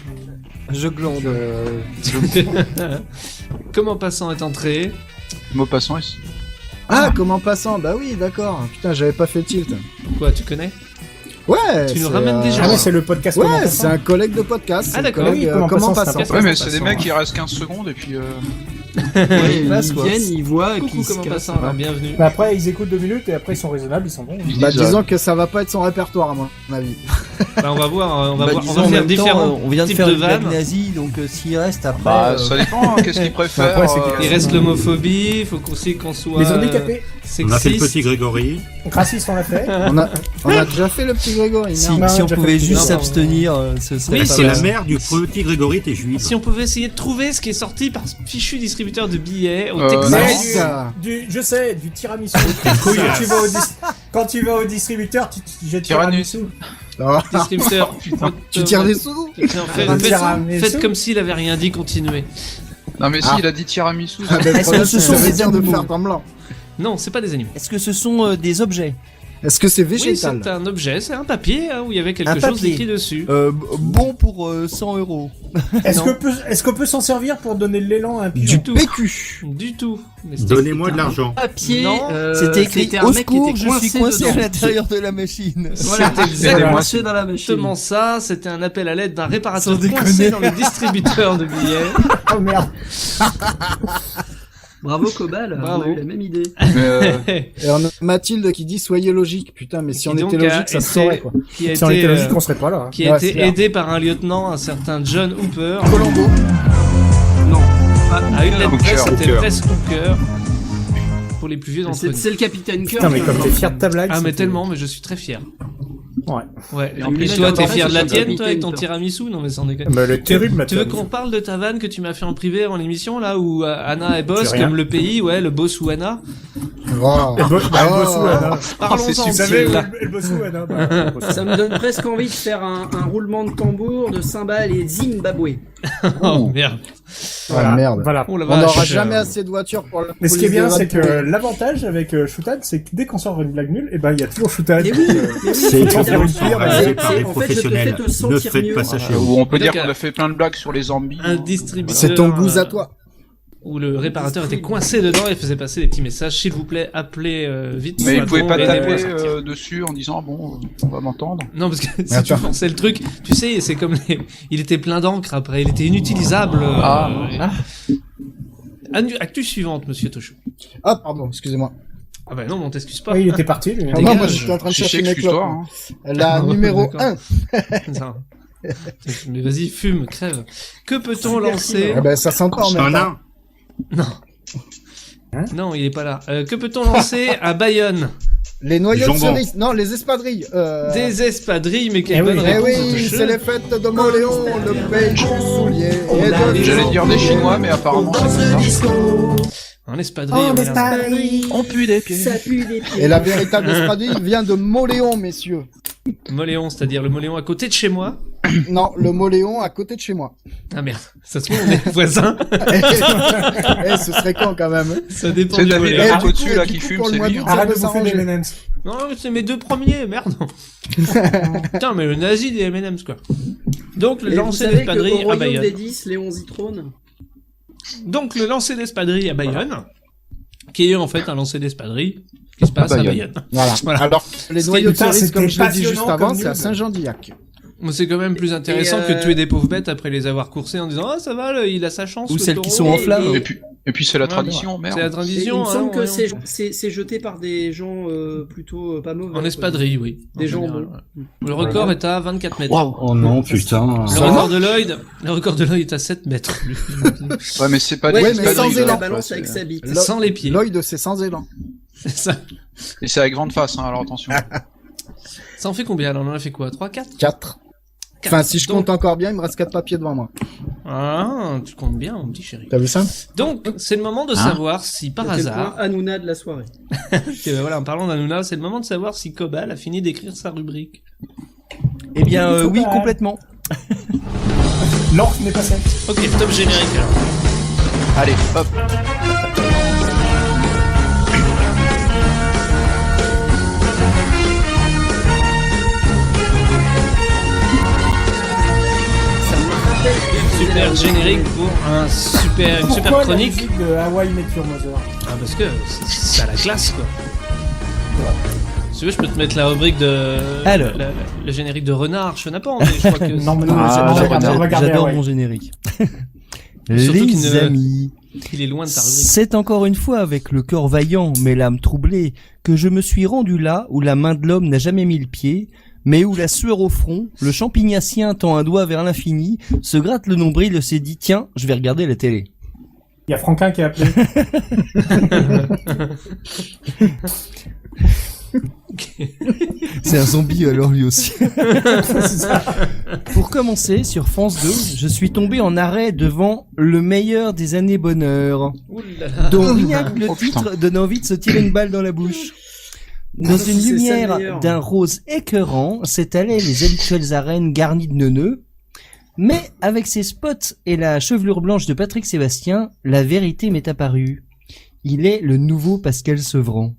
Je glande. Comment passant est entré? Maupassant, Ah, comment passant? Bah oui, d'accord. Putain, j'avais pas fait tilt. Quoi, tu connais? Ouais. Tu nous c'est, ramènes des gens. Ah, mais c'est le podcast. Comment Ouais, Passant. c'est un collègue de podcast. Ah, c'est le d'accord. collègue, Oui, comment Passant, passant. c'est un ouais, mais podcast c'est des passant. mecs qui restent 15 secondes et puis. Ils passe, quoi. viennent, ils voient et puis Coucou, ils se comment cassent. passant, alors, bienvenue. Mais après, ils écoutent 2 minutes et après, ils sont raisonnables, ils s'en vont. Ils Bah, disent, disons que ça va pas être son répertoire, à mon avis. Bah, on va voir, on va Disons, en faire même différents temps, on vient de types faire de une blague vannes. nazie, donc s'il reste après. Bah, ça dépend, qu'est-ce qu'ils préfèrent. Après, c'est Il reste l'homophobie, il faut aussi qu'on soit Les handicapés. On a fait le sexiste. petit Grégory. Raciste, on l'a fait. On a déjà fait le petit Grégory. Si, merde. si on j'ai pouvait fait- juste Non, s'abstenir, ce serait Oui, pas c'est C'est mal. la mère du petit Grégory, t'es juif. Si on pouvait essayer de trouver ce qui est sorti par ce fichu distributeur de billets au Euh, Texas. non. Mais ça. je sais, du tiramisu. Quand tu vas au distributeur, tu jettes tiramisu. Oh, Distributeur. tu tires des sous? Tiens, Un tiramisu. faites comme s'il avait rien dit, continuez. Non, mais si, Ah. il a dit tiramisu. Ah, ben, le Est-ce problème, que ce c'est sont que ça veut des dire de animaux faire semblant. Non, c'est pas des animaux. Est-ce que ce sont des objets? Est-ce que c'est Oui, végétal? c'est un objet, c'est un papier où il y avait Un quelque chose papier. d'écrit dessus. Bon pour 100 €. Est-ce qu'on peut s'en servir pour donner de l'élan à un pigeon? Du tout. PQ. Du tout. Mais c'était- Donnez-moi de l'argent. Papier. Non, C'était écrit c'était un au mec qui secours, était je suis coincé à dedans. l'intérieur de la machine. Voilà, C'était c'était moi. coincé dans la machine. Justement ça, c'était un appel à l'aide d'un réparateur Sans déconner. coincé dans le distributeur de billets. Oh merde. Bravo Cobal, Bravo. on a eu la même idée. Mais, Et on a Mathilde qui dit soyez logique. Putain, mais si on Qui donc était a logique, ça se été- saurait, quoi. Qui a Si on était été, logique, on serait pas là. qui a Ouais, été c'est clair. aidé par un lieutenant, un certain John Hooper. Colombo. Non. À une lettre Hooker, presse, c'était Hooker. presse Hooker. Pour les plus vieux d'entre nous. C'est le capitaine Kirk. Putain, mais comme t'es fier de ta blague. Ah mais c'était- tellement, mais je suis très fier. Ouais. Ouais. Et en Mais plus là, toi, en t'es fait, fier de la c'est tienne, comme toi, avec ton Peter. tiramisu. Non mais sans déconner. Mais le terrible, ma Tu veux tiramisu. qu'on parle de ta vanne que tu m'as fait en privé avant l'émission là où Anna est boss C'est rien. comme le pays, ouais, le boss ou Anna. Wow. Elle bosse où, Anna? Parlons-en. c'est Vous subtil. savez, là. elle bosse où, Anna? Bah, elle bosse où. Ça me donne presque envie de faire un roulement de tambour, de cymbales et Zimbabwe. Oh merde. Ah, merde. Voilà. Oh la On vache. n'aura jamais assez de voitures pour la Mais ce qui est police bien, de c'est que Vannes. l'avantage avec Shutan, c'est que dès qu'on sort une blague nulle, et ben il y a toujours Shutan. Et oui, C'est évidemment. évidemment réalisé par des En fait, je te fais professionnels. te Ne sentir faites mieux. pas ça chez vous. où on peut dire Donc, qu'on a fait plein de blagues sur les zombies. Un distributeur. C'est ton goût à toi. Où le réparateur était coincé dedans et faisait passer des petits messages. S'il vous plaît, appelez vite. Mais il Macron, pouvait pas aidez-moi à taper sortir. dessus en disant bon, on va m'entendre. Non, parce que si attends. tu pensais le truc, tu sais, c'est comme les... Il était plein d'encre après, il était inutilisable. Actu suivante, monsieur Toshio. Ah, pardon, excusez-moi. Ah bah non, mais on t'excuse pas. Oui, il était parti, lui. Ah, non, moi j'étais en train de Chiché, chercher mes excuse-toi. clopes. Hein. La numéro D'accord. 1. Ça. Mais vas-y, fume, crève. Que peut-on lancer? Eh ben, ça s'entend même pas. Non. Non, il est pas là. Que peut-on lancer à Bayonne? Les noyaux de cerise. Non, les espadrilles. Des espadrilles, mais quelle bonne réponse. Eh oui, c'est les fêtes de Moléon, le pays du soulier. J'allais dire des Chinois, mais apparemment c'est ça. En espadrille. On pue des pieds. Ça pue des pieds. Et la véritable espadrille vient de Moléon, messieurs. Moléon, c'est-à-dire le Moléon à côté de chez moi. Non, le Moléon à côté de chez moi. Ah merde, ça se trouve on est voisins. Ce serait con quand même. Ça dépend C'est du David Moléon. là au-dessus là qui fume, c'est lui. Arrête de bouffer des M&M's. Non, c'est mes 2 premiers, merde. Putain, mais le nazi des M&M's quoi. Donc le lancer d'espadrille à Bayonne. Des 10, Léon Zitrone. Donc le lancer d'espadrille à Bayonne, qui est en fait un lancer d'espadrille qui se passe à Bayonne. Voilà. Alors, les noyaux de cerise, comme je l'ai dit juste avant, c'est à Saint-Jean-d'Illac. C'est quand même plus intéressant que de tuer des pauvres bêtes après les avoir coursés en disant ça va, il a sa chance. Ou celles qui sont en flammes. Et puis c'est la tradition, merde. C'est la tradition. Il me semble que c'est jeté par des gens plutôt pas mauvais. En espadrille, oui. Des gens bons. Le record est à 24 mètres. Oh non, putain. Le record de Lloyd est à 7 mètres. Ouais, mais c'est pas des espadrilles. Mais sans élan. La balance avec sa bite. Sans les pieds. Lloyd, c'est sans élan. C'est ça. Et c'est à grande face, alors attention. Ça en fait combien? Alors on en a fait quoi? 3, 4? 4. Enfin, si je compte encore bien, il me reste 4 papiers devant moi. Ah, tu comptes bien, mon petit chéri. T'as vu ça? Donc, c'est le moment de savoir si par hasard... Hanouna de la soirée. Voilà, en parlant d'Hanouna, c'est le moment de savoir si Cobal a fini d'écrire sa rubrique. Eh bien, oui, complètement. L'orque n'est pas celle. Ok, top générique alors. Allez, hop. Super générique pour une super chronique. La musique de Hawaii Met Your Mother. Ah, parce que c'est à la classe, quoi. Si tu veux, je peux te mettre la rubrique de... Alors. Le générique de Renard Chenapan, mais je crois que... Non, mais j'adore mon générique. Les amis, il est loin de ta rubrique. C'est encore une fois avec le cœur vaillant, mais l'âme troublée, que je me suis rendu là où la main de l'homme n'a jamais mis le pied, mais où la sueur au front, le champignacien tend un doigt vers l'infini, se gratte le nombril et s'est dit « Tiens, je vais regarder la télé ». Il y a Franquin qui a appelé. C'est un zombie alors lui aussi. Pour commencer, sur France 2, je suis tombé en arrêt devant le meilleur des années bonheur, dont rien que le titre donne envie de se tirer une balle dans la bouche. Dans une lumière d'un rose écœurant s'étalaient les habituelles arènes garnies de neuneux, mais avec ses spots et la chevelure blanche de Patrick Sébastien, la vérité m'est apparue. Il est le nouveau Pascal Sevran.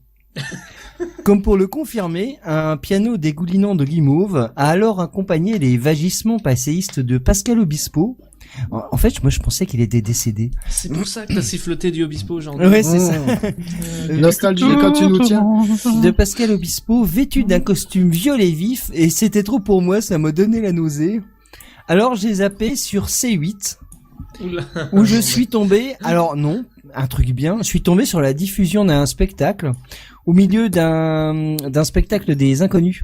Comme pour le confirmer, un piano dégoulinant de guimauve a alors accompagné les vagissements passéistes de Pascal Obispo. En fait, moi je pensais qu'il était décédé. C'est pour ça que t'as siffloté du Obispo aujourd'hui. Ouais, c'est ça. Nostalgie quand tu nous tiens. De Pascal Obispo, vêtu d'un costume violet vif, et c'était trop pour moi, ça m'a donné la nausée. Alors j'ai zappé sur C8, où je suis tombé, alors non, un truc bien, je suis tombé sur la diffusion d'un spectacle, au milieu d'un spectacle des Inconnus.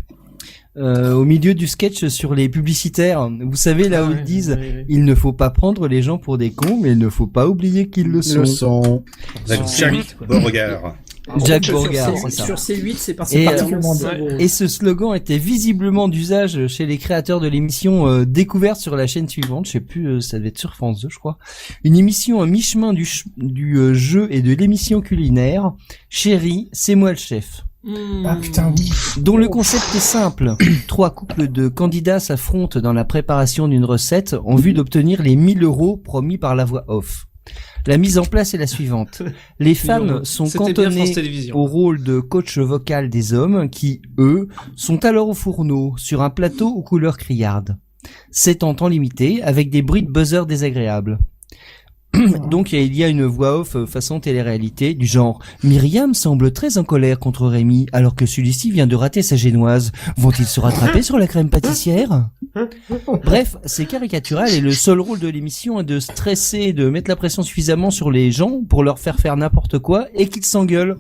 Au milieu du sketch sur les publicitaires, vous savez là où ils disent il ne faut pas prendre les gens pour des cons, mais il ne faut pas oublier qu'ils le sont. Jack Beauregard. Jack Beauregard, c'est ça. Sur C8, c'est particulièrement bien. Et ce slogan était visiblement d'usage chez les créateurs de l'émission découverte sur la chaîne suivante. Je sais plus, ça devait être sur France 2, je crois. Une émission à mi-chemin du jeu et de l'émission culinaire. Chérie, c'est moi le chef. Ah putain, oui. Dont le concept est simple. 3 couples de candidats s'affrontent dans la préparation d'une recette en vue d'obtenir les 1 000 € promis par la voix off. La mise en place est la suivante. Les femmes sont cantonnées au rôle de coach vocal des hommes qui, eux, sont alors au fourneau sur un plateau aux couleurs criardes. C'est en temps limité avec des bruits de buzzer désagréables. Donc il y a une voix off façon télé-réalité du genre Myriam semble très en colère contre Rémi alors que celui-ci vient de rater sa génoise. Vont-ils se rattraper sur la crème pâtissière? Bref, c'est caricatural et le seul rôle de l'émission est de stresser, de mettre la pression suffisamment sur les gens pour leur faire n'importe quoi et qu'ils s'engueulent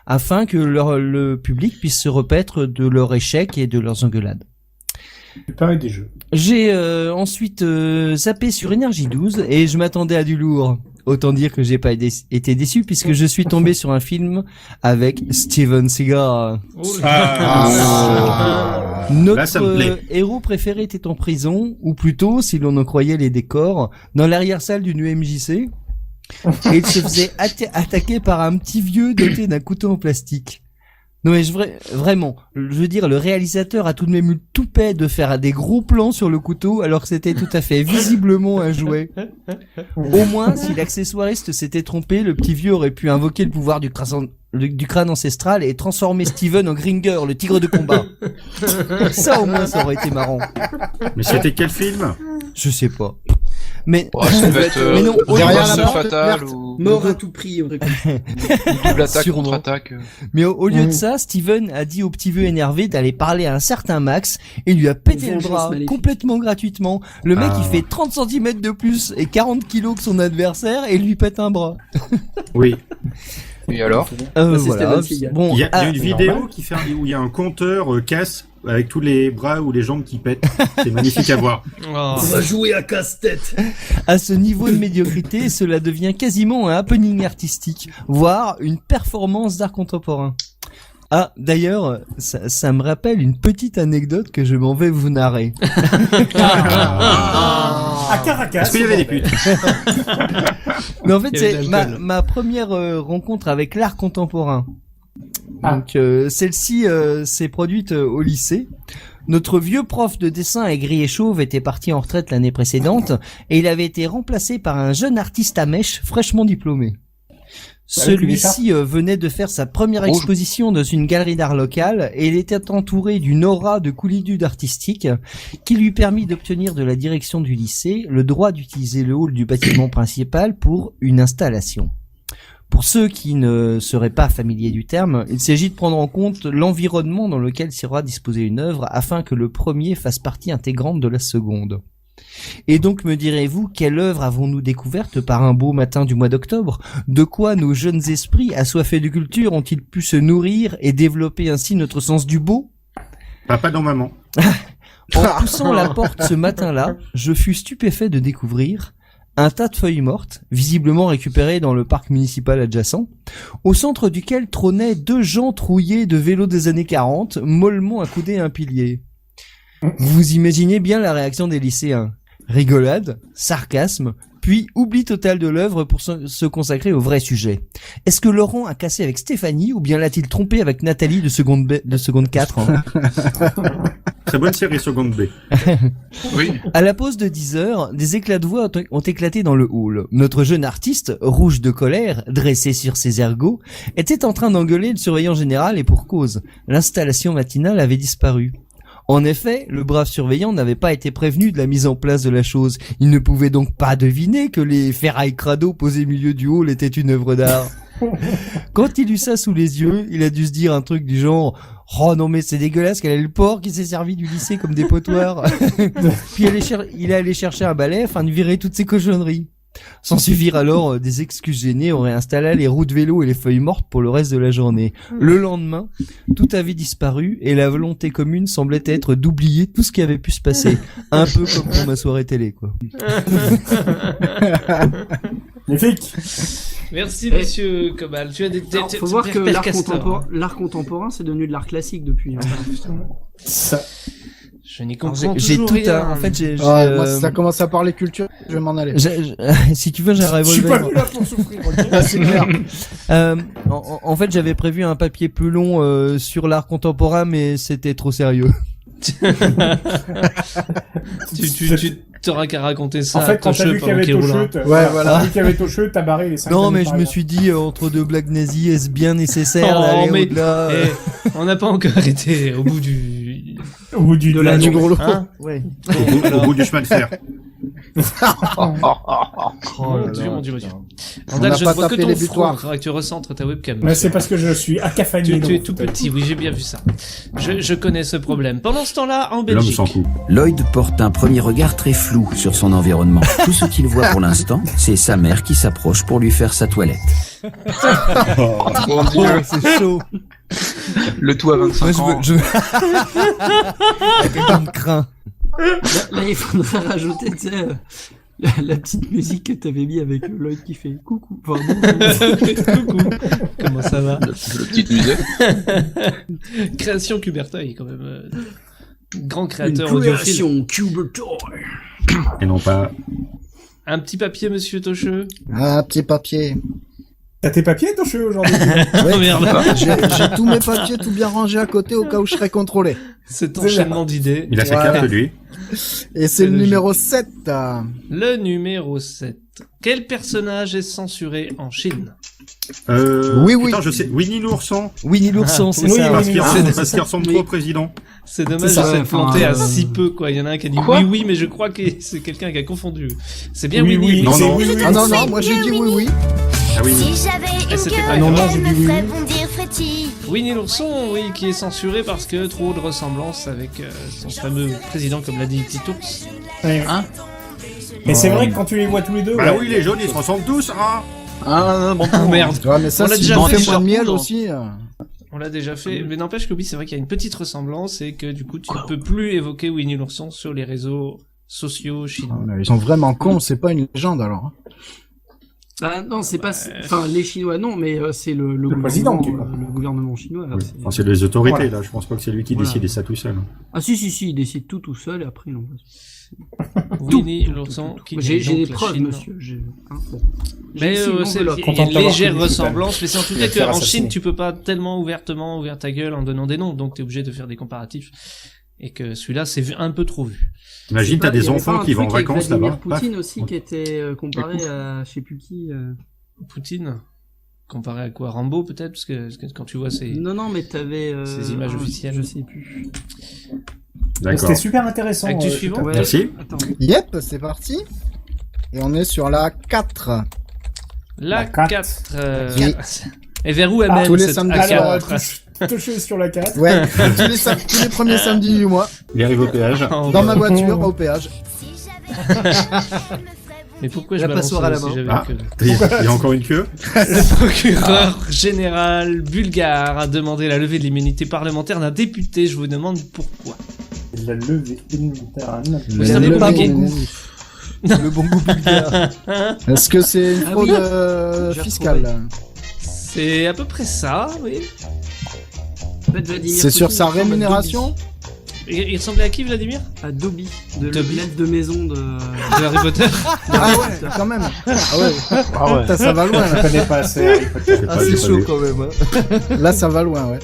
afin que le public puisse se repaître de leur échec et de leurs engueulades. Du pain et des jeux. J'ai ensuite zappé sur Énergie 12 et je m'attendais à du lourd. Autant dire que j'ai pas été déçu puisque je suis tombé sur un film avec Steven Seagal. Notre héros préféré était en prison, ou plutôt, si l'on en croyait les décors, dans l'arrière-salle d'une UMJC. Et il se faisait attaquer par un petit vieux doté d'un couteau en plastique. Non mais vraiment, je veux dire, le réalisateur a tout de même eu le toupet de faire des gros plans sur le couteau alors que c'était tout à fait visiblement un jouet. Au moins, si l'accessoiriste s'était trompé, le petit vieux aurait pu invoquer le pouvoir du crâne ancestral et transformer Steven en Gringer, le tigre de combat. Ça au moins, ça aurait été marrant. Mais c'était quel film ? Je sais pas. Mais, ça peut être, mais non, derrière la porte fatale ou Mort à tout prix, on récolte. double attaque, Sûrement. contre-attaque. Mais au lieu de ça, Steven a dit au petit vieux énervé d'aller parler à un certain Max et lui a pété le bras maléfique. complètement gratuitement. Le mec, il fait 30 cm de plus et 40 kilos que son adversaire et il lui pète un bras. Oui. Et alors? c'est Voilà. Steven Seagal. Bon, Il y a une vidéo normal. qui fait où il y a un compteur casse avec tous les bras ou les jambes qui pètent. C'est magnifique à voir. Oh. On va jouer à casse-tête. à ce niveau de médiocrité, cela devient quasiment un happening artistique, voire une performance d'art contemporain. Ah, d'ailleurs, ça me rappelle une petite anecdote que je m'en vais vous narrer. À Caracas. Est-ce qu'il y avait des putes ? Mais en fait, Il y avait c'est de l'alcool. ma première rencontre avec l'art contemporain. Ah. Donc, celle-ci s'est produite au lycée. Notre vieux prof de dessin aigri et chauve était parti en retraite l'année précédente et il avait été remplacé par un jeune artiste à mèche fraîchement diplômé. Celui-ci venait de faire sa première exposition dans une galerie d'art locale et il était entouré d'une aura de coolitude artistique qui lui permit d'obtenir de la direction du lycée le droit d'utiliser le hall du bâtiment principal pour une installation. Pour ceux qui ne seraient pas familiers du terme, il s'agit de prendre en compte l'environnement dans lequel sera disposée une œuvre afin que le premier fasse partie intégrante de la seconde. Et donc me direz-vous, quelle œuvre avons-nous découverte par un beau matin du mois d'octobre ? De quoi nos jeunes esprits assoiffés de culture ont-ils pu se nourrir et développer ainsi notre sens du beau ? Papa dans maman. En poussant la porte ce matin-là, je fus stupéfait de découvrir un tas de feuilles mortes, visiblement récupérées dans le parc municipal adjacent, au centre duquel trônaient deux gens trouillés de vélos des années 40, mollement accoudés à un pilier. Vous imaginez bien la réaction des lycéens. Rigolade, sarcasme, puis oubli total de l'œuvre pour se consacrer au vrai sujet. Est-ce que Laurent a cassé avec Stéphanie ou bien l'a-t-il trompé avec Nathalie de seconde 4 hein? Très bonne série seconde B. Oui. À la pause de 10 heures, des éclats de voix ont éclaté dans le hall. Notre jeune artiste, rouge de colère, dressé sur ses ergots, était en train d'engueuler le surveillant général et pour cause. L'installation matinale avait disparu. En effet, le brave surveillant n'avait pas été prévenu de la mise en place de la chose. Il ne pouvait donc pas deviner que les ferrailles crado posées au milieu du hall étaient une œuvre d'art. Quand il eut ça sous les yeux, il a dû se dire un truc du genre « Oh non mais c'est dégueulasse qu'elle ait le porc qui s'est servi du lycée comme dépotoir !» Puis il est allé chercher un balai afin de virer toutes ces cochonneries. S'en suivirent alors des excuses gênées, on réinstalla les roues de vélo et les feuilles mortes pour le reste de la journée. Le lendemain, tout avait disparu et la volonté commune semblait être d'oublier tout ce qui avait pu se passer. Un peu comme pour ma soirée télé, quoi. Magnifique. Merci, monsieur Cobal. Tu as des Faut voir que l'art contemporain, c'est devenu de l'art classique depuis. Ça. Je n'y comprends J'ai toujours tout rien. en fait, j'ai moi, si ça commence à parler culture, je vais m'en aller. si tu veux, j'ai un Je suis pas revolver. venu là pour souffrir. ok C'est clair. En fait, j'avais prévu un papier plus long sur l'art contemporain, mais c'était trop sérieux. Tu t'auras qu'à raconter ça En fait, à quand t'as Tocheux vu qu'il y pendant avait qu'il roulera. Tocheux, Ouais, voilà. t'as vu qu'il y avait Tocheux, t'as barré les 5 Non, mais je me suis dit, entre deux blagues nazies, est-ce bien nécessaire Oh, d'aller mais- au-delà On n'a pas encore été au bout du... Au bout du Du gros lot. Hein Ouais. Au bout du chemin de fer. Oh Mon Dieu, mon Dieu, mon Dieu. On Andal, n'a je pas ne vois que tapé ton les front, butoirs. faudra que tu recentres ta webcam. Mais c'est parce que je suis accafané. Tu es tout petit, oui, j'ai bien vu ça. Je connais ce problème. Pendant ce temps-là, en L'homme Belgique... s'en fout. Lloyd porte un premier regard très flou sur son environnement. Tout ce qu'il voit pour l'instant, c'est sa mère qui s'approche pour lui faire sa toilette. Mon Dieu. C'est chaud. Le tout à 25 ans. Quelqu'un me craint. Là, il faudrait rajouter, tu sais, la petite musique que t'avais mis avec Lloyd qui fait coucou. Enfin, Coucou. Comment ça va? La petite musique. Création Cubertoy, quand même. Grand créateur audiophile. Cubertoy. Et non pas. Un petit papier, monsieur Tocheux. Un petit papier. T'as tes papiers, ton cheveu, aujourd'hui? Oh merde. J'ai tous mes papiers tout bien rangés à côté au cas où je serais contrôlé. Cet enchaînement d'idées. Il a ses Voilà. cartes, lui. Et c'est le logique. numéro 7. Le numéro 7. Quel personnage est censuré en Chine? Oui, oui. Putain, je sais. Winnie l'ourson. Winnie l'ourson, c'est oui, ça. Parce qu'il oui. parce qu'il ressemble trop au président. C'est dommage C'est ça, de s'être enfin, planté à si peu, quoi. Il y en a un qui a dit Quoi oui, mais je crois que c'est quelqu'un qui a confondu. C'est bien Oui, Winnie. oui, Non, c'est non. oui, oui. Ah non, non, moi j'ai dit oui, oui. Ah oui. Si j'avais une c'était queue, pas- Ah non, non, elle j'ai me dit oui. ferait bondir frétille. Winnie l'ourson, oui, qui est censuré parce que trop de ressemblance avec son fameux président, comme l'a dit Titours. Ouais. Hein? Mais c'est vrai que quand tu les vois tous les deux, Bah ouais. oui, les jaunes, ils se ressemblent tous, hein. Ah, bon. Oh merde. Ouais, mais ça, On l'a si déjà on fait fait sur moins de miel Poudre. aussi. On l'a déjà fait, mais n'empêche que oui, c'est vrai qu'il y a une petite ressemblance et que du coup tu ne peux plus évoquer Winnie l'ourson sur les réseaux sociaux chinois. Ils sont vraiment cons, c'est pas une légende alors. Ah non, c'est pas. Enfin, les Chinois, non, mais c'est le président, gouvernement, le gouvernement chinois. Là, Oui. c'est- Enfin, c'est les autorités, Voilà. là. Je pense pas que c'est lui qui Voilà. décide ça tout seul. Ah si, il décide tout seul et après, non. Winnie l'ourson qui J'ai gagne des donc la preuves, Chine. monsieur. Hein, bon. Mais J'ai ici une c'est- enveloppe. il y a Content une de t'avoir légère connu, ressemblance, mais c'est en tout Il cas va te faire qu'en assassiner. Chine tu peux pas tellement ouvertement ouvrir ta gueule en donnant des noms, donc t'es obligé de faire des comparatifs. Et que celui-là c'est un peu trop vu. Imagine, t'as Il y des avait enfants pas un qui vont en truc avec vacances Vladimir là-bas. Poutine aussi qui était comparé à je sais plus qui. Poutine, comparé à quoi, Rambo peut-être, parce que quand tu vois ces... Non, mais t'avais. Ces images officielles. Je sais plus. D'accord. C'était super intéressant. Actu tout suivant. à fait. Ouais. Merci. Attends. Yep, c'est parti. Et on est sur la 4. La La 4. 4. Oui. Et vers où elle Ah, mène tous les cette samedis Alors, A4? touché sur la 4. Ouais, tous les premiers samedis du mois, Il arrive au péage. Oh, dans ma voiture, au péage. Si j'avais une queue, elle me ferait Mais pourquoi je La balance passoire à la si main. j'avais Ah, que... il y a encore une queue. Le procureur général bulgare a demandé la levée de l'immunité parlementaire d'un député. Je vous demande pourquoi. La levée militaire. Vous savez Le pas bon beaucoup. goût. Le bon goût bulgare. Est-ce que c'est une Ah fraude oui. J'ai fiscale? C'est à peu près ça, oui. En fait, Vladimir C'est sur Poutine sa ressemble à rémunération? Il ressemblait à qui, Vladimir? À Dobby, de Dobby. l'aide de maison de. De Harry Potter. Ah ouais, quand même. Ah ouais. Ah ouais. Putain, ça va loin, Je là. connais pas assez Harry Potter. Ah, j'ai c'est pas chaud vu. quand même. Hein. Là, ça va loin, ouais.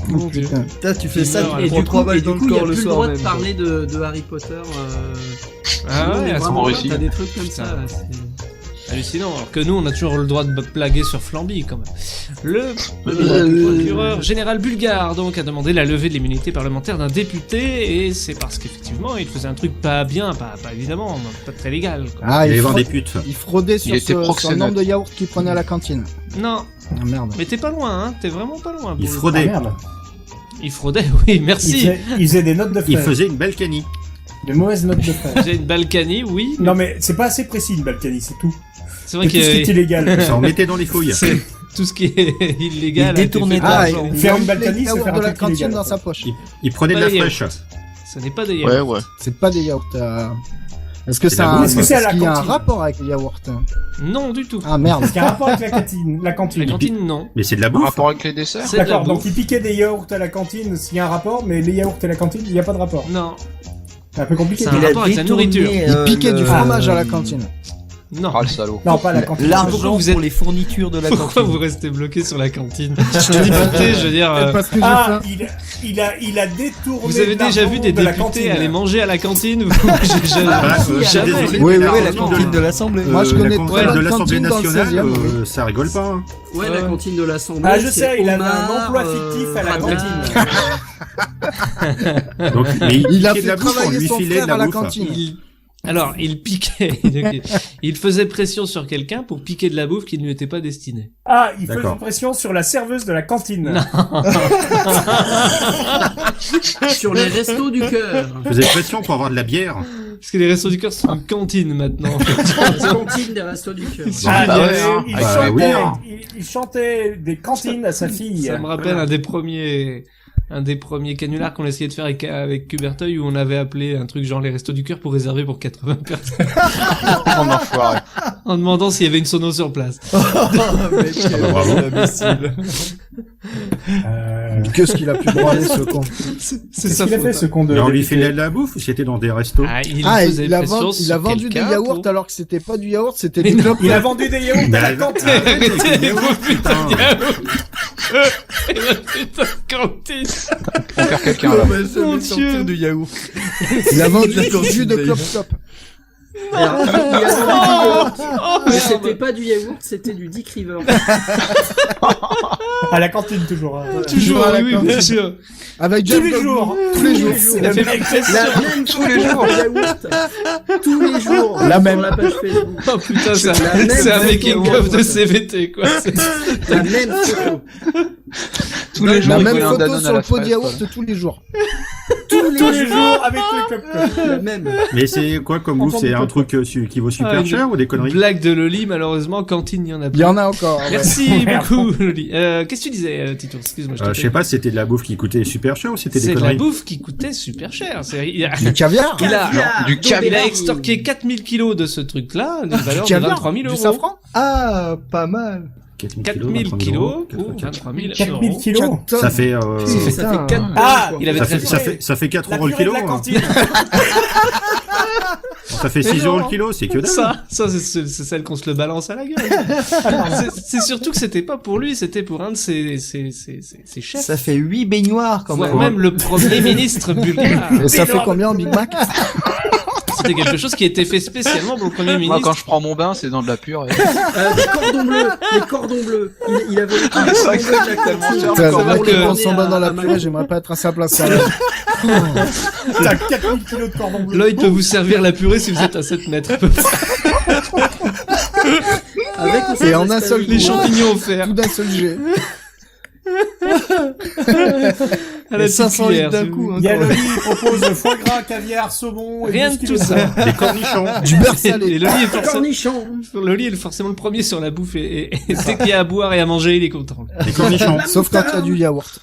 Mon Dieu. Putain. Putain, tu fais ça, Et tu prends 3 balles et dans du le coup, il n'y a corps le plus le soir droit même. de parler de Harry Potter. Ah ouais, mais à ce vraiment, moment-là. t'as des trucs comme ça. Putain. Là, c'est- hallucinant. Alors que nous, on a toujours le droit de blaguer sur Flamby, quand même. Le procureur général bulgare, donc, a demandé la levée de l'immunité parlementaire d'un député, et c'est parce qu'effectivement, il faisait un truc pas bien, pas évidemment, pas très légal, quoi. Ah, Il allait il, voir des fraude- putes. il fraudait sur, était sur le proxénète. nombre de yaourts qu'il prenait à la cantine. Non, Ah merde. mais t'es pas loin, hein. T'es vraiment pas loin. Il pour le- Ah, fraudait. merde. Il fraudait, oui, merci. Il faisait des notes de Il frais. faisait une belle canie. De mauvaises notes de frais. J'ai une Balkany, oui. Non mais c'est pas assez précis une Balkany, c'est tout. C'est vrai C'est tout ce qui est que illégal. Ça en mettait dans les fouilles. c'est tout ce qui est illégal. Il détournait de Ah, l'argent. il Faire a une mis Balkany, les c'est faire yaourts un de la truc cantine illégal, dans en sa fait. poche. Il prenait de Pas la des fraîche. yaourts. Ce n'est pas des yaourts. Ouais, ouais. C'est pas des yaourts. Est-ce que C'est ça la a, bouffe. Est-ce que c'est à la qu'il y a un cantine rapport avec les yaourts? Non, du tout. Ah merde. Est-ce qu'il y a un rapport avec la cantine? La cantine. La cantine, non. Mais c'est de la En bouffe. rapport avec les desserts? C'est de la D'accord, donc bouffe. il piquait des yaourts à la cantine s'il y a un rapport, mais les yaourts et la cantine, il n'y a pas de rapport. Non. C'est un peu compliqué. C'est un rapport avec la nourriture. Il piquait du fromage à la cantine. Non. Ah, le salaud. Non, pas la cantine. Pourquoi L'argent vous êtes- pour les fournitures de la Pourquoi cantine. vous restez bloqué sur la cantine? Député, je veux dire. Parce que j'ai Ah, faim. il a détourné. Vous avez déjà l'argent vu des de la députés cantine. aller manger à la cantine? Ah, je suis Jamais. désolé, Oui, mais oui, la cantine de l'Assemblée. Moi, je connais la très cantine de bonne l'Assemblée cantine dans le nationale, 16e, oui. ça rigole pas. Hein. Ouais, la cantine de l'Assemblée. Ah, je c'est sais, il avait un homard, emploi fictif à la radar. cantine. Donc, mais Il a piquait de fait la bouffe, on travailler lui son filait frère de à la la bouffe. cantine. Alors, il piquait. Il faisait pression sur quelqu'un pour piquer de la bouffe qui ne lui était pas destinée. Ah, il faisait D'accord. pression sur la serveuse de la cantine. Sur les restos du cœur. Il faisait pression pour avoir de la bière. Parce que les restos du cœur sont une cantine maintenant. La cantine des restos du cœur. Ah, Bah ouais, il, hein. Bah chantait, oui, hein. il chantait des cantines à sa fille. Ça me rappelle un des premiers un des premiers canulars qu'on a essayé de faire avec Cuberteuil, où on avait appelé un truc genre les Restos du Cœur pour réserver pour 80 personnes. On enfoiré. En demandant s'il y avait une sono sur place. Bravo. Qu'est-ce qu'il a pu branler, ce con? C'est ça. Qu'est-ce qu'il a fait, ce con de... Mais on lui filait de la bouffe ou c'était dans des restos? Il a vendu des yaourts alors que c'était pas du yaourt, c'était du clope. Il a vendu des yaourts à la cantine. Arrêtez vos putains de yaourts. Putain de cantine. On perd quelqu'un là. Mon Dieu. du yaourt. Il a vendu du jus de clope top. Alors, il a vendu du yaourt. Mais c'était pas du yaourt, c'était du Dick River. À la cantine, toujours. Toujours, à la oui, cantine. bien sûr. Avec Tous Jack les Dog jours. Tous les jours. La même La même tous les jours. Yaourt. Tous les jours. La même. Sur la page Facebook. Oh putain, La même c'est un photo. making-of de CVT, quoi. La même photo. Tous les jours, La il même voulait un photo Danone sur à le la pot de fraise, yaourt quoi. tous les jours. Tous les jours avec le clope. La même. Mais c'est quoi comme bouffe? C'est un truc qui vaut super cher ou des conneries? Blague de Loli, malheureusement, cantine, il y en a Il plus. y en a encore. ouais. Merci beaucoup, Loli. Qu'est-ce que tu disais, Tito? Excuse-moi, Je sais pas si c'était de la bouffe qui coûtait super cher ou c'était des C'est de la conneries. bouffe qui coûtait super cher. Du caviar. Il a extorqué 4000 kilos de ce truc-là, d'une valeur de caviar. 23 000 Du euros. safran. Ah, pas mal. 4000 kilos pour 23 000 4000 euros. kilos. Ça fait, Ça fait 4 Ah, Il avait très ça fait 4 la euros le purée de kilo. la hein. cantine. Ça fait 6 euros le kilo, c'est que dalle. Ça c'est celle qu'on se le balance à la gueule. c'est surtout que c'était pas pour lui, c'était pour un de ses chefs. Ça fait 8 baignoires quand Voire même. même le premier ministre bulgare. Et ça fait combien en Big Mac? C'était quelque chose qui a été fait spécialement pour le premier Moi, ministre. quand je prends mon bain, c'est dans de la purée. Des cordons bleus. Les cordons bleus. Il a volé tous les cordons bleus de la cantine. C'est va vrai que- que prendre son bain dans la purée, j'aimerais pas être à sa place. sérieux. T'as 4000 kilos de cordon bleu. Lloyd peut vous servir la purée si vous êtes à 7 mètres. à peu près. Avec ou sans Et en un seul escalier. Les champignons offerts. Tout d'un seul jet. À la Et petite 500 litres cuillère, d'un c'est- coup. Il y a Loli qui propose foie gras, caviar, saumon et Rien 12 de tout kilos ça. Des cornichons. Du beurre Et salé. Loli est forcément, Cornichons. Loli est forcément le premier sur la bouffe et dès qu'il y a à boire et à manger, il est content. Des cornichons. Sauf quand il y a du yaourt.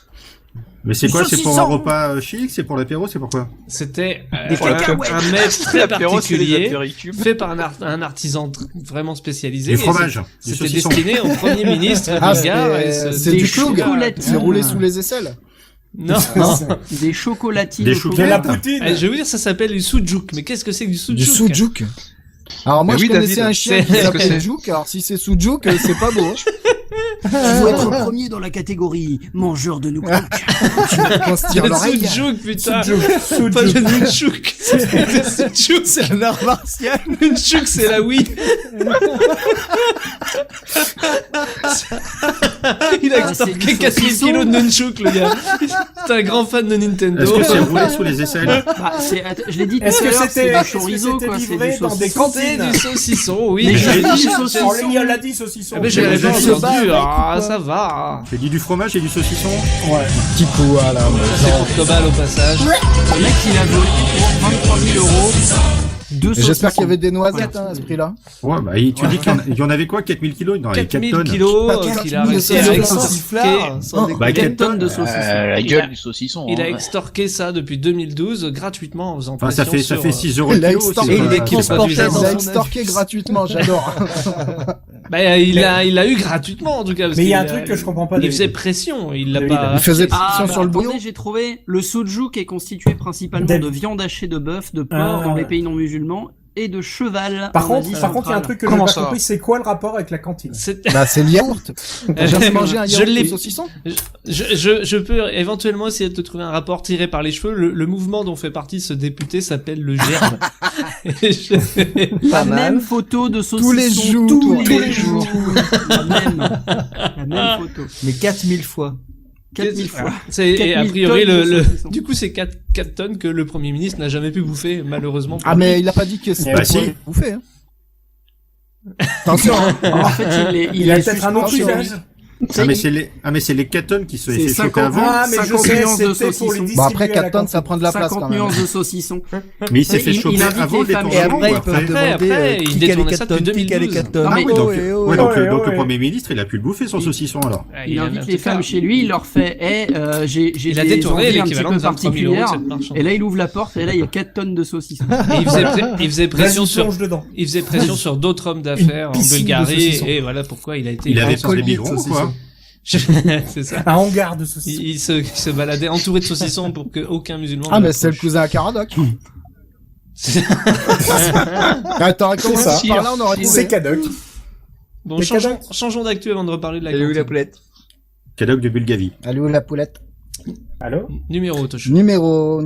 Mais c'est quoi? C'est pour un saucisson. repas chic? C'est pour l'apéro? C'est pourquoi? C'était Des un cacahuètes. mets très L'apéro, c'est les particulier, apéricubes. fait par un artisan vraiment spécialisé. Du Et fromage. Du C'était saucisson. destiné au premier ministre Ah, bulgare. et c'est des du cloug. chocolatiers. C'est roulé sous les aisselles. Non. Des chocolatines. Des au De chocolat. la chocolats. poutine. Je vais vous dire, ça s'appelle du soudjouk. Mais qu'est-ce que c'est que du soudjouk? Du soudjouk. Alors moi Mais je oui, connaissais David, un chien c'est- qui qu'est-ce que s'appelait c'est Jouk, alors si c'est soudjouk, c'est pas beau. Il faut être le premier dans la catégorie mangeur de nougats. On se tire Le l'oreille. soudjouk, putain. Soudjouk. Pas le nunchuk. Le soudjouk. C'est un art martial. Nunchuk, c'est la Wii. Il a Ah, c'est extorqué du 4000 saucisson. kilos de nunchuk, le gars. C'est un grand fan de Nintendo. Est-ce que c'est roulé sous les aisselles? Bah, je l'ai dit tout Est-ce à que l'heure, c'était c'est du est-ce que chorizo, c'était quoi. C'est livré du dans des saucisson. C'est cantines? du saucisson, oui. Mais Je j'ai l'ai dit dit, saucisson. Il a dit saucisson. Ah, mais j'ai Mais raison, je entendu. bats avec, Ah, ou pas ça va. J'ai dit du fromage et du saucisson. Petit coup, voilà. C'est pour Cobal au passage. Le mec, il a volé pour 23 000 euros. Deux Et j'espère saucissons. qu'il y avait des noisettes à ce prix-là. Ouais, bah, tu dis qu'il y en avait quoi? 4000 kilos? Non, il y avait 4 4000 tonnes. kilos Pas qu'il a 4000, réussi c'est à un extorquer. sifflard, sans déconner. Bah, 4 4 tonnes de saucisson. La Il gueule a- du saucisson. Il a hein. extorqué ça depuis 2012 gratuitement en faisant Enfin, ça pression fait sur, 6 euros le Il a kilo. extorqué. c'est Et pas- il est c'est pas transporté bizarre. dans Il a son extorqué gratuitement, j'adore. Bah, il a eu gratuitement, en tout cas. Parce Mais il y a un qu'il truc que je comprends pas. Il David. faisait pression, il l'a David, pas. Il faisait Ah, pression bah, sur le bouillon. attendez, j'ai trouvé le soudjouk est constitué principalement David. de viande hachée de bœuf, de porc Ah, dans les ouais. pays non musulmans et de cheval. Par en contre, Asie il y a un centrale. truc que j'ai Comment pas ça compris, c'est quoi le rapport avec la cantine? C'est- Bah, c'est le yaourt. T'as jamais mangé un Je yaourt l'ai- de saucisson? Je peux éventuellement essayer de te trouver un rapport tiré par les cheveux. Le mouvement dont fait partie ce député s'appelle le gerbe. Et je- La Pas mal. même photo de saucisson Tous les jours. tous les jours. La même photo. Mais 4000 fois. 4000 fois. C'est, et a 4000 priori, tonnes de saucisson. du coup, c'est 4 tonnes que le Premier ministre n'a jamais pu bouffer, malheureusement. pour Ah, lui. mais il a pas dit que c'était Bah, pour si. bouffer, hein. Attention, hein. En fait, il Il a est peut-être un autre suspendu. usage. mais c'est les 4 tonnes qui se fait choper 50 avant. Ah, mais je 50 sais, nuances de c'était pour les saucisson. distribuer Bon, après, à la 4 tonnes, ça cantine. prend de la place 50 quand même. nuances de saucisson. Mais il s'est fait Il choper invite avant les de les femmes manger Et chez avant lui. après, ou ils peuvent après. demander Après, il pique les détournait ça 4 tonnes, depuis pique les 2012. 4 tonnes. Ah oui, Donc, ouais, donc ouais. le Premier ministre, il a pu le bouffer son saucisson alors. Ah, Il a invite mis les un femmes truc chez lui, il leur fait j'ai Il a des détourné envies un petit l'équivalent peu de 23 000 € de particulières. cette marchande. Et là, il ouvre la porte et là, il y a 4 tonnes de saucisson. Et il faisait pression Vas-y, sur plonge dedans. il faisait pression sur d'autres hommes d'affaires en piscine de Bulgarie saucissons. et voilà pourquoi il a été Il avait sur pas des les biberons ou quoi? c'est ça. Un hangar de saucisson. Il se baladait entouré de saucissons pour que aucun musulman Ah, ne mais c'est le l'approche. cousin à Caradoc. T'aurais commencé ça. par là, on aurait C'est trouvé. Cadoc. Bon, Mais changeons d'actu avant de reparler de la Elle est où la cantine. poulette? Cadoc de Bulgavie. Allez, où la poulette? Allô? Numéro Tosh. Numéro...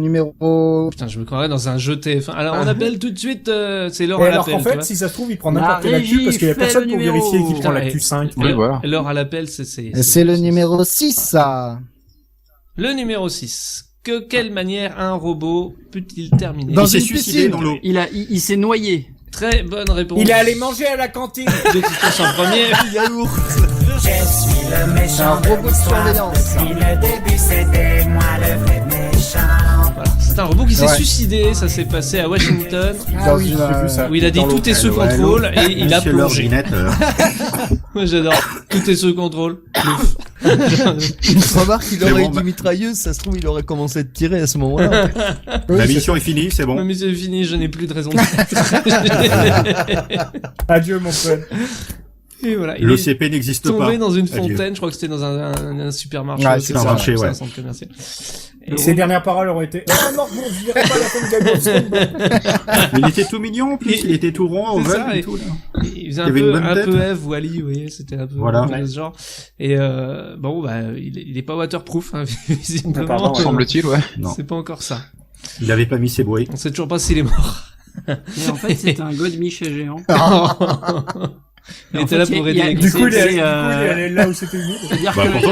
Putain, je me croirais dans un jeu TF1. Alors on appelle tout de suite, c'est l'heure Et à alors l'appel. qu'en tu fait, vois. si ça se trouve, il prend La n'importe quelle actu régie parce qu'il y a fait personne le pour numéro. vérifier qui prend Ouais. l'actu 5. Oui, voilà. L'heure à l'appel, C'est le numéro 6, ça. le numéro 6. Quelle manière un robot peut-il terminer Dans Il s'est une suicidé piscine. dans l'eau. Il s'est noyé. Très bonne réponse. Il est allé manger à la cantine. de Titus en premier. C'est un robot de surveillance. Voilà. C'est un robot qui s'est Ouais. suicidé. Ça s'est passé à Washington, Dans une, j'ai vu ça. où il a dit Dans l'eau. tout est sous Ouais, contrôle et il a Monsieur plongé. l'ordinette, Moi j'adore. Tout est sous contrôle. Remarque, il C'est aurait bon, eu bah. une mitrailleuse, ça se trouve, il aurait commencé de tirer à ce moment-là. la mission est finie, c'est bon. Mais c'est fini, je n'ai plus de raison d'être. Adieu, mon pote. Et voilà. Il est L'OCP n'existe pas. tombé dans une Adieu. fontaine. Je crois que c'était dans un supermarché. Ouais, au c'est Texas, un marché, c'est ouais. un centre commercial. Et Ses dernières paroles auraient été Ah non, bon, je dirais pas la fin de Game of Thrones. Mais il était tout mignon en plus, il était tout rond, C'est ovale ça, et et- tout là. il faisait Il avait une bonne un tête. peu Eve Wally, vous voyez, c'était un peu Voilà. de ce genre. Et bon, bah, il est pas waterproof, hein, visiblement. pardon, ouais. Semble-t-il, ouais. Non, C'est pas encore ça. il avait pas mis ses bruits. On sait toujours pas s'il est mort. Et en fait, c'est un Godemiché géant. Il En était fait, là il y a- pour il y a- aider les Du coup, il est C'est, allé là où c'était humide. C'est-à-dire Bah, pourtant,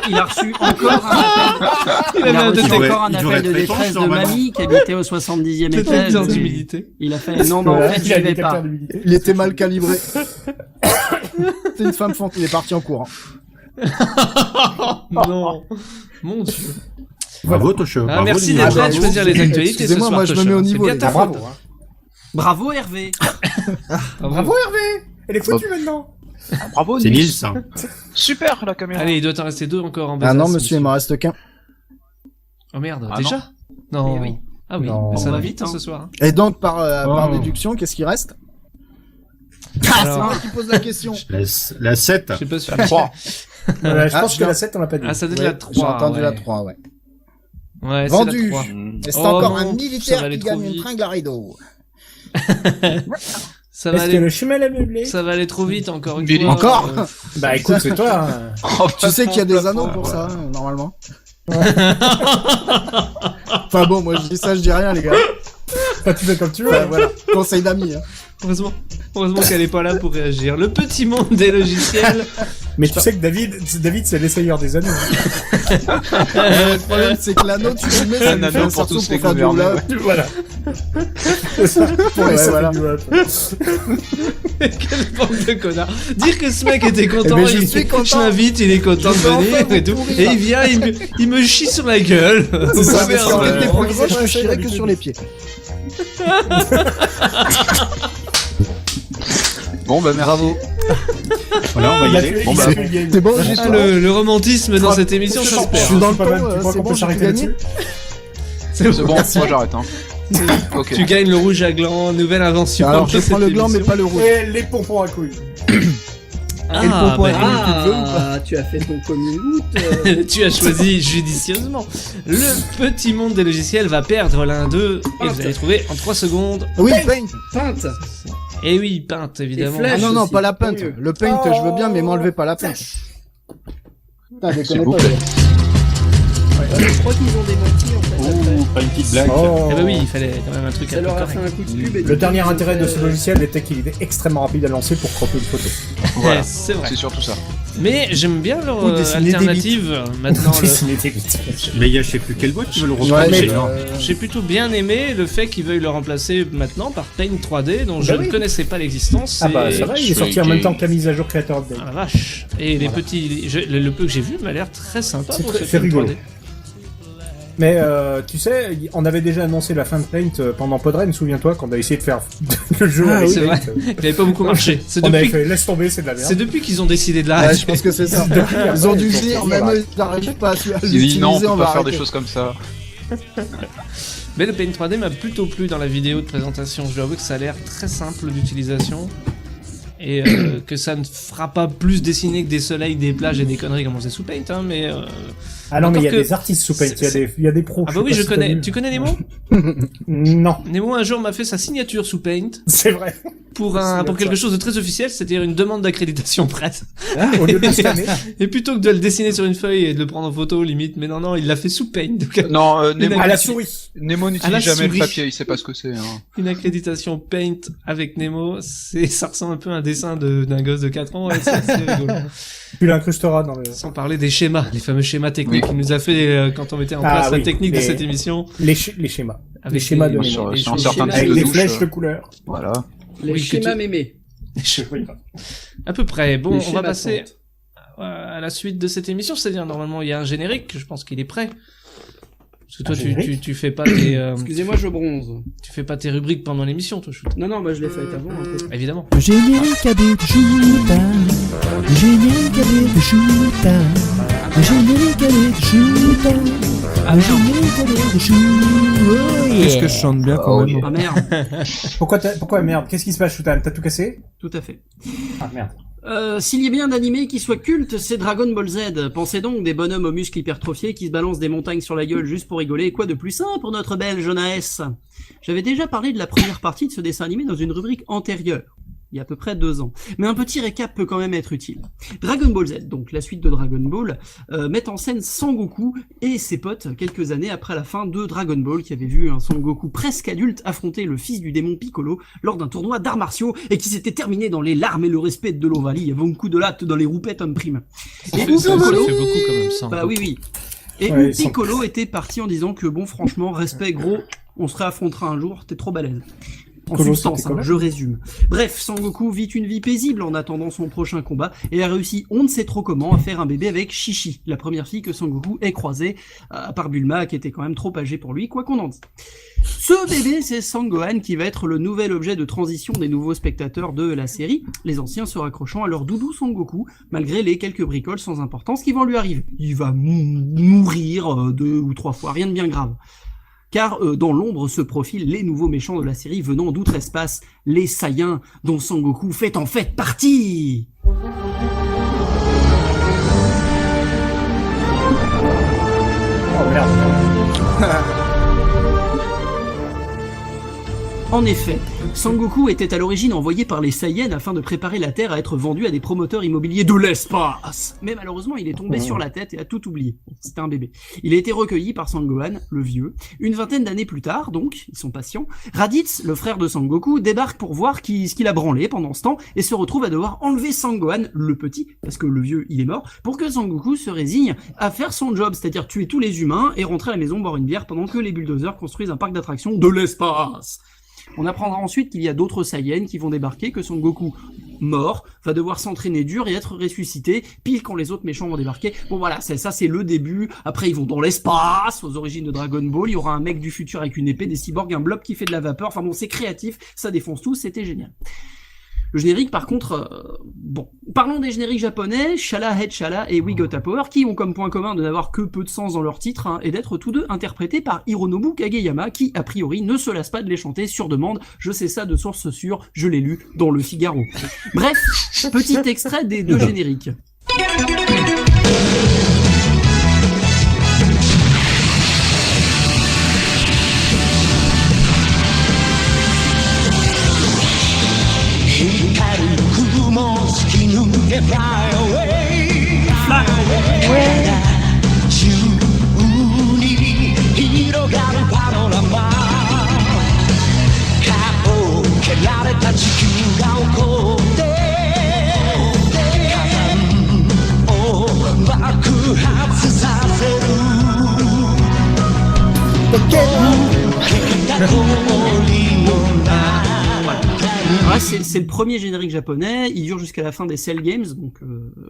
il a reçu encore un appel. Il Il avait a un reçu détecteur. encore un il devrait appel de être étanche, détresse de normalement. mamie qui habitait au 70e étage. Détecteur Et d'humidité. Il a fait non, mais en Voilà, fait, il j'y a vais des capteurs pas. d'humidité. Il était mal calibré. C'est une femme fonte, il est parti en courant. Non. Mon Dieu. Bravo, Toche. Ah, Bravo, merci Liliane. d'être là de choisir les actualités ce Excusez-moi, soir. moi, je me Toche. mets au C'est niveau, bien les ta gars. faute. Bravo, hein. Bravo Hervé. Bravo, Hervé. Elle est foutue maintenant. Bravo, C'est Nils. Nils. Hein. Super, la caméra. Allez, il doit t'en rester 2 encore en bas. Ah non, monsieur, il m'en reste qu'un. Oh merde, Ah déjà Non. Eh oui. Ah oui, Non. mais ça On va va vite vite, hein, hein. ce soir. hein. Et donc, par Oh. déduction, qu'est-ce qui reste? Alors, C'est moi qui pose la question. La 7. je sais pas si... 3. Voilà, je Ah, pense que je- la 7, on l'a pas dit. Ah, ça doit être Ouais, la 3. J'ai entendu ouais. la 3, ouais. Ouais, Vendu. c'est la 3. Et c'est Oh encore non, un ça militaire va aller qui trop gagne une vite. tringle à rideau. Ça va Est-ce que aller... le chemin l'a meublé? Ça va aller trop vite encore une Billy. fois. Encore Bah écoute, c'est toi. hein. Tu sais qu'il y a des anneaux pour ça, hein, normalement. Enfin bon, moi je dis ça, je dis rien, les gars. Enfin, tu fais comme tu veux. Enfin, voilà, conseil d'amis. Hein. Heureusement qu'elle est pas là pour réagir. Le petit monde des logiciels. Mais tu sais que David, c'est l'essayeur des anneaux. Le problème, c'est que l'anneau, tu le mets, ça Un nous fait anneau un pour cerceau tous les pour faire du gouverner, love. Voilà. C'est ça. Pour les Ouais, voilà. Quelle bande de connards. Dire que ce mec était content, Eh ben, je il- suis content. je l'invite, il est content de Je vais enfin venir vous et tout. pourrir. Et il vient, il me chie sur la gueule. C'est ça, Ouais, parce qu'en ouais. fait, les on plus gros, je essaie me chierais que d'habitude. sur les pieds. Bon, bah, bravo. Voilà, on va y Il a aller. tué, Bon, il bah, a tué le game. C'est bon, j'ai Ah, tout. le romantisme dans cette émission, ça se Je perd. suis dans le Pas mal, ton, tu crois c'est qu'on bon, peut j'ai s'arrêter gagné. là-dessus? C'est C'est bon, moi j'arrête, hein. Ok. Tu gagnes le rouge à gland, nouvelle invention. Alors, je de prends cette le gland, mais émission. pas le rouge. Et les pompons à couilles. Ah, Et le pompon à bah, couilles, tu le veux ou pas tu as fait ton coming out. tu as choisi judicieusement. Le petit monde des logiciels va perdre l'un d'eux et vous allez trouver en 3 secondes. Oui, Paint. Peinte. Et oui, peinte évidemment. Et flèche. Ah non, non, aussi. pas la Paint. Le Paint, je veux bien, mais m'enlevez pas la Paint. Putain, déconnez pas, les gars. Je crois qu'ils ont démenti en fait. Ouh, pas une petite blague. Oh. Eh ben oui, il fallait quand même un truc Ça un peu leur a fait correct. un coup de pub. et Le du dernier coup, intérêt de ce logiciel était qu'il était extrêmement rapide à lancer pour cropper une photo. Voilà. C'est vrai. C'est surtout ça. Mais j'aime bien leur Ou dessiner des alternative maintenant. Dessiner des bits. Mais il y a je sais plus quelle boîte qui veut le Ouais, reprendre. mais, J'ai plutôt bien aimé le fait qu'ils veuillent le remplacer maintenant par Paint 3D dont je Bah ne oui. connaissais pas l'existence. Ah bah et- ça va, il est sorti en même temps que la mise à jour Creator Update. Ah la vache. Et les Voilà. petits, le peu que j'ai vu m'a l'air très sympa C'est pour très- ce c'est Paint rigolo. 3D. Mais tu sais, on avait déjà annoncé la fin de Paint pendant Podren, souviens-toi, quand on a essayé de faire le jeu Ah avec oui, c'est Paint. Il n'avait pas beaucoup marché. C'est On avait depuis, fait laisse tomber, c'est de la merde. c'est depuis qu'ils ont décidé de Ouais, l'arrêter. je pense que c'est ça. Ils ont dû se dire, même eux, ils n'arrivent pas à Ils l'utiliser, disent non, on on peut va pas faire des arrêter. choses comme ça. Mais le Paint 3D m'a plutôt plu dans la vidéo de présentation. Je dois avouer que ça a l'air très simple d'utilisation. Et que ça ne fera pas plus dessiner que des soleils, des plages et des conneries comme on faisait sous Paint, hein, mais... Ah non, mais il y a encore que- des artistes sous Paint, il y a des pros. Ah bah oui, sais je pas si connais. t'as vu. Tu connais Nemo? Non, Nemo un jour m'a fait sa signature sous Paint c'est vrai. pour C'est pour bien quelque ça. chose de très officiel, c'est-à-dire une demande d'accréditation presse. Au lieu de le scanner. Et plutôt que de le dessiner sur une feuille et de le prendre en photo limite, mais non, il l'a fait sous Paint. Donc, Non, Nemo, À la souris. Nemo À la n'utilise jamais souris. le papier, il sait pas ce que c'est. Hein. une accréditation Paint avec Nemo, ça ressemble un peu à un dessin d'un gosse de 4 ans, et c'est rigolo. Tu l'incrusteras dans le... Sans parler des schémas, les fameux schémas techniques qu'il nous a fait quand on mettait en place la oui, technique de les- cette émission. Les schémas. Avec Les schémas de les- Nemo. les Sur choses- certains schémas types Avec de les douche, flèches de couleur. Voilà. Les Oui, que schémas tu- mémés. À peu près. Bon, Les on va schémas passer pentes. à la suite de cette émission. C'est-à-dire, normalement, il y a un générique. Je pense qu'il est prêt. Parce que toi, Un générique tu fais pas tes, Excusez-moi, je bronze. tu fais pas tes rubriques pendant l'émission, toi, Shoot. Non, moi je l'ai fait avant. Un peu. Évidemment. Le générique à de Chouta. Le générique à de Chouta. Le générique à de Chouta. Le générique à de Chouta. Qu'est-ce que je chante bien quand même. Ah merde, Pourquoi merde? Qu'est-ce qui se passe, Shoutan? T'as tout cassé? tout à fait. Ah merde. S'il y a bien un animé qui soit culte, c'est Dragon Ball Z. Pensez donc des bonhommes aux muscles hypertrophiés qui se balancent des montagnes sur la gueule juste pour rigoler. Quoi de plus simple pour notre belle jeunesse? J'avais déjà parlé de la première partie de ce dessin animé dans une rubrique antérieure, il y a à peu près 2 ans. Mais un petit récap peut quand même être utile. Dragon Ball Z, donc la suite de Dragon Ball, met en scène Sangoku et ses potes quelques années après la fin de Dragon Ball, qui avait vu un Sangoku presque adulte affronter le fils du démon Piccolo lors d'un tournoi d'arts martiaux et qui s'était terminé dans les larmes et le respect de l'Ovalie. Il y avait un coup de latte dans les roupettes en prime. Ça Et fait beaucoup quand même, ça. bah oui. Et Ouais, où ils sont- Piccolo était parti en disant que bon, franchement, respect gros, on se réaffrontera un jour, t'es trop balèze. En Piccolo, substance, c'était comment je résume. Bref, Sangoku vit une vie paisible en attendant son prochain combat et a réussi, on ne sait trop comment, à faire un bébé avec Chichi, la première fille que Sangoku ait croisée, à part Bulma, qui était quand même trop âgée pour lui, quoi qu'on en dise. Ce bébé, c'est Sangohan qui va être le nouvel objet de transition des nouveaux spectateurs de la série, les anciens se raccrochant à leur doudou Sangoku, malgré les quelques bricoles sans importance qui vont lui arriver. Il va mourir 2 ou 3 fois, rien de bien grave. Car dans l'ombre se profilent les nouveaux méchants de la série venant d'outre-espace, les Saiyans, dont Sangoku fait en fait partie. Oh merde. En effet, Sangoku était à l'origine envoyé par les Saiyans afin de préparer la Terre à être vendue à des promoteurs immobiliers de l'espace. Mais malheureusement, il est tombé sur la tête et a tout oublié. C'était un bébé. Il a été recueilli par Sangohan, le vieux. Une vingtaine d'années plus tard, donc, ils sont patients, Raditz, le frère de Sangoku, débarque pour voir ce qu'il a branlé pendant ce temps et se retrouve à devoir enlever Sangohan, le petit, parce que le vieux, il est mort, pour que Sangoku se résigne à faire son job, c'est-à-dire tuer tous les humains et rentrer à la maison boire une bière pendant que les bulldozers construisent un parc d'attractions de l'espace. On apprendra ensuite qu'il y a d'autres Saiyans qui vont débarquer, que Son Goku, mort, va devoir s'entraîner dur et être ressuscité, pile quand les autres méchants vont débarquer. Bon voilà, ça c'est le début. Après ils vont dans l'espace, aux origines de Dragon Ball, il y aura un mec du futur avec une épée, des cyborgs, un blob qui fait de la vapeur. Enfin bon, c'est créatif, ça défonce tout, c'était génial. Le générique, par contre, bon. Parlons des génériques japonais, Shala Head Shala et We Got a Power, qui ont comme point commun de n'avoir que peu de sens dans leur titre, hein, et d'être tous deux interprétés par Hironobu Kageyama, qui, a priori, ne se lasse pas de les chanter sur demande. Je sais ça de source sûre, je l'ai lu dans le Figaro. Bref, petit extrait des 2 génériques. Fly away. Voilà, c'est le premier générique japonais, il dure jusqu'à la fin des Cell Games, donc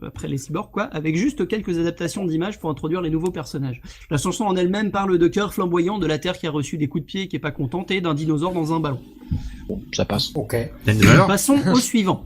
après les cyborgs quoi, avec juste quelques adaptations d'images pour introduire les nouveaux personnages. La chanson en elle-même parle de cœurs flamboyants, de la Terre qui a reçu des coups de pied et qui est pas contente, et d'un dinosaure dans un ballon. Bon, ça passe. Ok. Passons au suivant.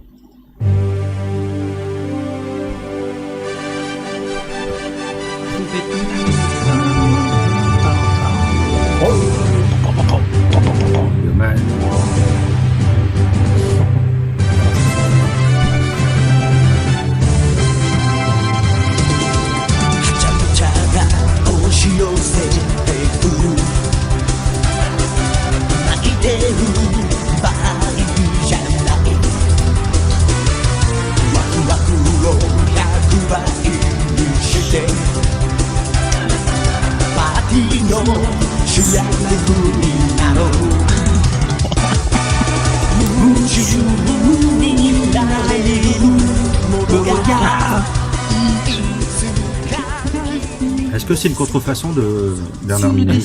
Est-ce que c'est une contrefaçon de Bernard Minet?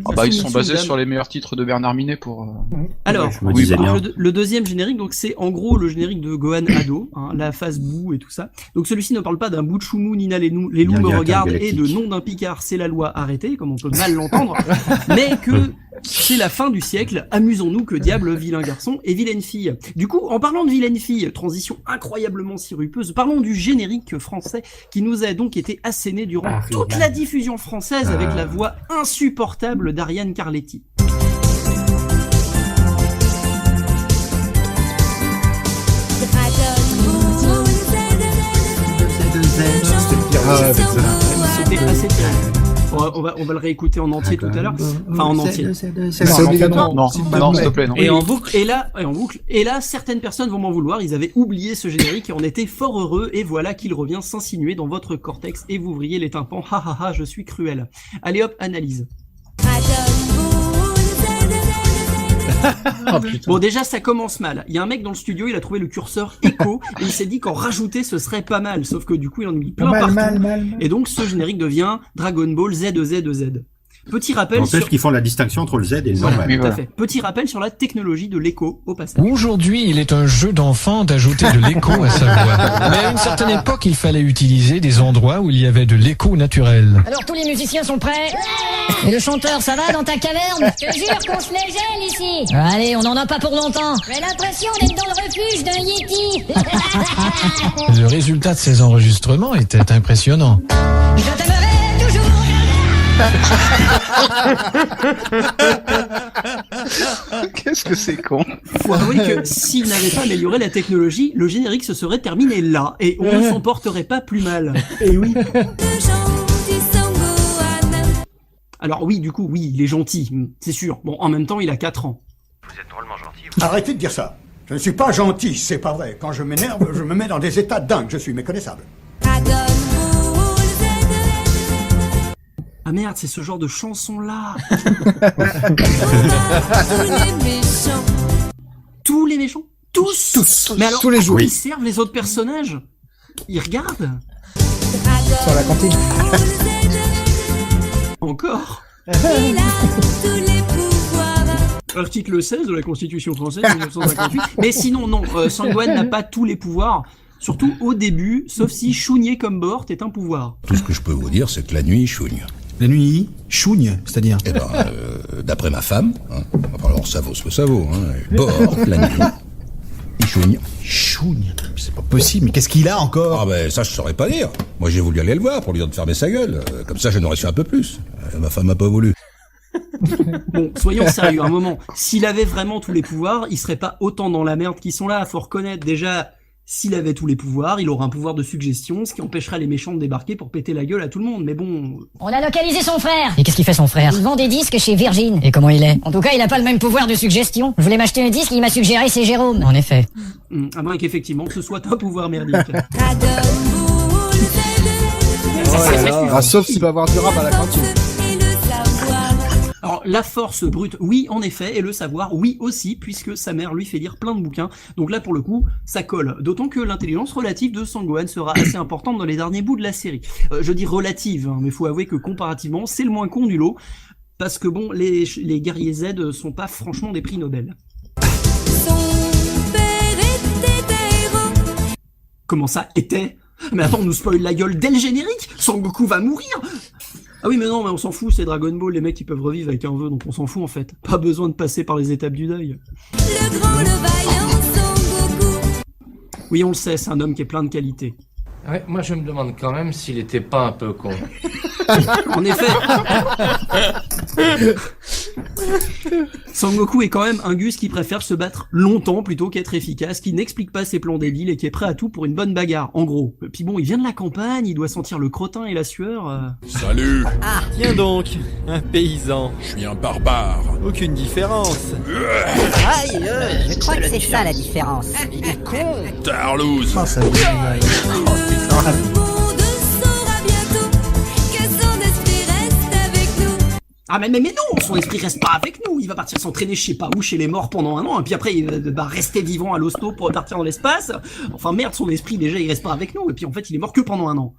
Ah bah ils sont basés sur les meilleurs titres de Bernard Minet pour... Alors, je me disais bien. Le deuxième générique, donc c'est en gros le générique de Gohan Ado, hein, la phase boue et tout ça. Donc celui-ci ne parle pas d'un bout de choumou, Nina les loups me regardent et de nom d'un Picard, c'est la loi arrêtée, comme on peut mal l'entendre, mais que c'est la fin du siècle, amusons-nous que diable, vilain garçon et vilaine fille. Du coup, en parlant de vilaine fille, transition incroyablement sirupeuse, parlons du générique français qui nous a donc été asséné durant toute la diffusion française avec la voix insupportable d'Ariane Carletti. C'était assez terrible. On va le réécouter en entier tout à l'heure. Enfin, en entier. C'est obligatoire. Non, s'il te plaît, non. Et en boucle. Et là, certaines personnes vont m'en vouloir. Ils avaient oublié ce générique et on était fort heureux. Et voilà qu'il revient s'insinuer dans votre cortex et vous vrillez les tympans. Ha ha ha, je suis cruel. Allez hop, analyse. Oh, putain. Bon, déjà, ça commence mal. Il y a un mec dans le studio, il a trouvé le curseur écho et il s'est dit qu'en rajouter, ce serait pas mal. Sauf que du coup, il en a mis plein partout. Et donc, ce générique devient Dragon Ball Z. Petit rappel N'empêche qu'ils font la distinction entre le Z et le normal. Tout à fait. Petit rappel sur la technologie de l'écho au passage. Aujourd'hui, il est un jeu d'enfant d'ajouter de l'écho à sa voix. Mais à une certaine époque, il fallait utiliser des endroits où il y avait de l'écho naturel. Alors tous les musiciens sont prêts? Et le chanteur, ça va dans ta caverne? Je te jure qu'on se les gèle ici. Allez, on n'en a pas pour longtemps. J'ai l'impression d'être dans le refuge d'un Yeti. Le résultat de ces enregistrements était impressionnant. Je t'aimerai toujours. Qu'est-ce que c'est con. Faut avouer que s'il n'avait pas amélioré la technologie, le générique se serait terminé là, et on ne s'en porterait pas plus mal. Et oui. Alors oui, du coup, oui, il est gentil, c'est sûr. Bon, en même temps, il a 4 ans. Vous êtes drôlement gentil. Arrêtez de dire ça. Je ne suis pas gentil, c'est pas vrai. Quand je m'énerve, je me mets dans des états dingues, je suis méconnaissable. Ah merde, c'est ce genre de chanson-là. Tous les méchants? Tous. Mais alors, tous les jours. Ils servent les autres personnages? Ils regardent? Sur la cantine. Encore? Article 16 de la Constitution française de 1958. Mais sinon, non, Sangwan n'a pas tous les pouvoirs. Surtout au début, sauf si chougner comme Bort est un pouvoir. Tout ce que je peux vous dire, c'est que la nuit, il chougne. La nuit, chougne, c'est-à-dire? Eh ben, d'après ma femme, hein, enfin, alors ça vaut ce que ça vaut, hein, Bort, la nuit, il chougne. Chougne? C'est pas possible, mais qu'est-ce qu'il a encore? Ah ben, ça, je saurais pas dire. Moi, j'ai voulu aller le voir pour lui dire de fermer sa gueule. Comme ça, j'en aurais su un peu plus. Ma femme a pas voulu. Bon, soyons sérieux un moment. S'il avait vraiment tous les pouvoirs, il serait pas autant dans la merde qu'ils sont là. Faut reconnaître déjà, s'il avait tous les pouvoirs, il aurait un pouvoir de suggestion, ce qui empêcherait les méchants de débarquer pour péter la gueule à tout le monde. Mais bon... On a localisé son frère. Et qu'est-ce qu'il fait son frère? Il vend des disques chez Virgin. Et comment il est? En tout cas, il a pas le même pouvoir de suggestion. Je voulais m'acheter un disque, il m'a suggéré c'est Jérôme. En effet. À moins qu'effectivement ce soit un pouvoir merdique. Sauf s'il va avoir du rap à la cantine. Alors, la force brute, oui, en effet, et le savoir, oui aussi, puisque sa mère lui fait lire plein de bouquins. Donc là, pour le coup, ça colle. D'autant que l'intelligence relative de Sangwan sera assez importante dans les derniers bouts de la série. Je dis relative, hein, mais faut avouer que comparativement, c'est le moins con du lot. parce que bon, les guerriers Z sont pas franchement des prix Nobel. Comment ça, était? Mais attends, on nous spoil la gueule dès le générique. Sangoku va mourir. Ah oui, mais non, mais on s'en fout, c'est Dragon Ball, les mecs ils peuvent revivre avec un vœu, donc on s'en fout en fait. Pas besoin de passer par les étapes du deuil. Le grand, le vaillant Sangoku. Oui, on le sait, c'est un homme qui est plein de qualités. Ouais, moi je me demande quand même s'il était pas un peu con. En effet. Sangoku est quand même un gus qui préfère se battre longtemps plutôt qu'être efficace, qui n'explique pas ses plans débiles et qui est prêt à tout pour une bonne bagarre, en gros. Puis bon, il vient de la campagne, il doit sentir le crottin et la sueur. Salut. Ah, tiens donc, un paysan. Je suis un barbare. Aucune différence. Aïe, je crois que c'est ça la différence. Il est con. Tarlouse. Ah, ça me dit, Ah mais non, son esprit reste pas avec nous, il va partir s'entraîner je sais pas où chez les morts pendant 1 an, et puis après il va rester vivant à l'hosto pour repartir dans l'espace. Enfin merde, son esprit déjà il reste pas avec nous, et puis en fait il est mort que pendant 1 an.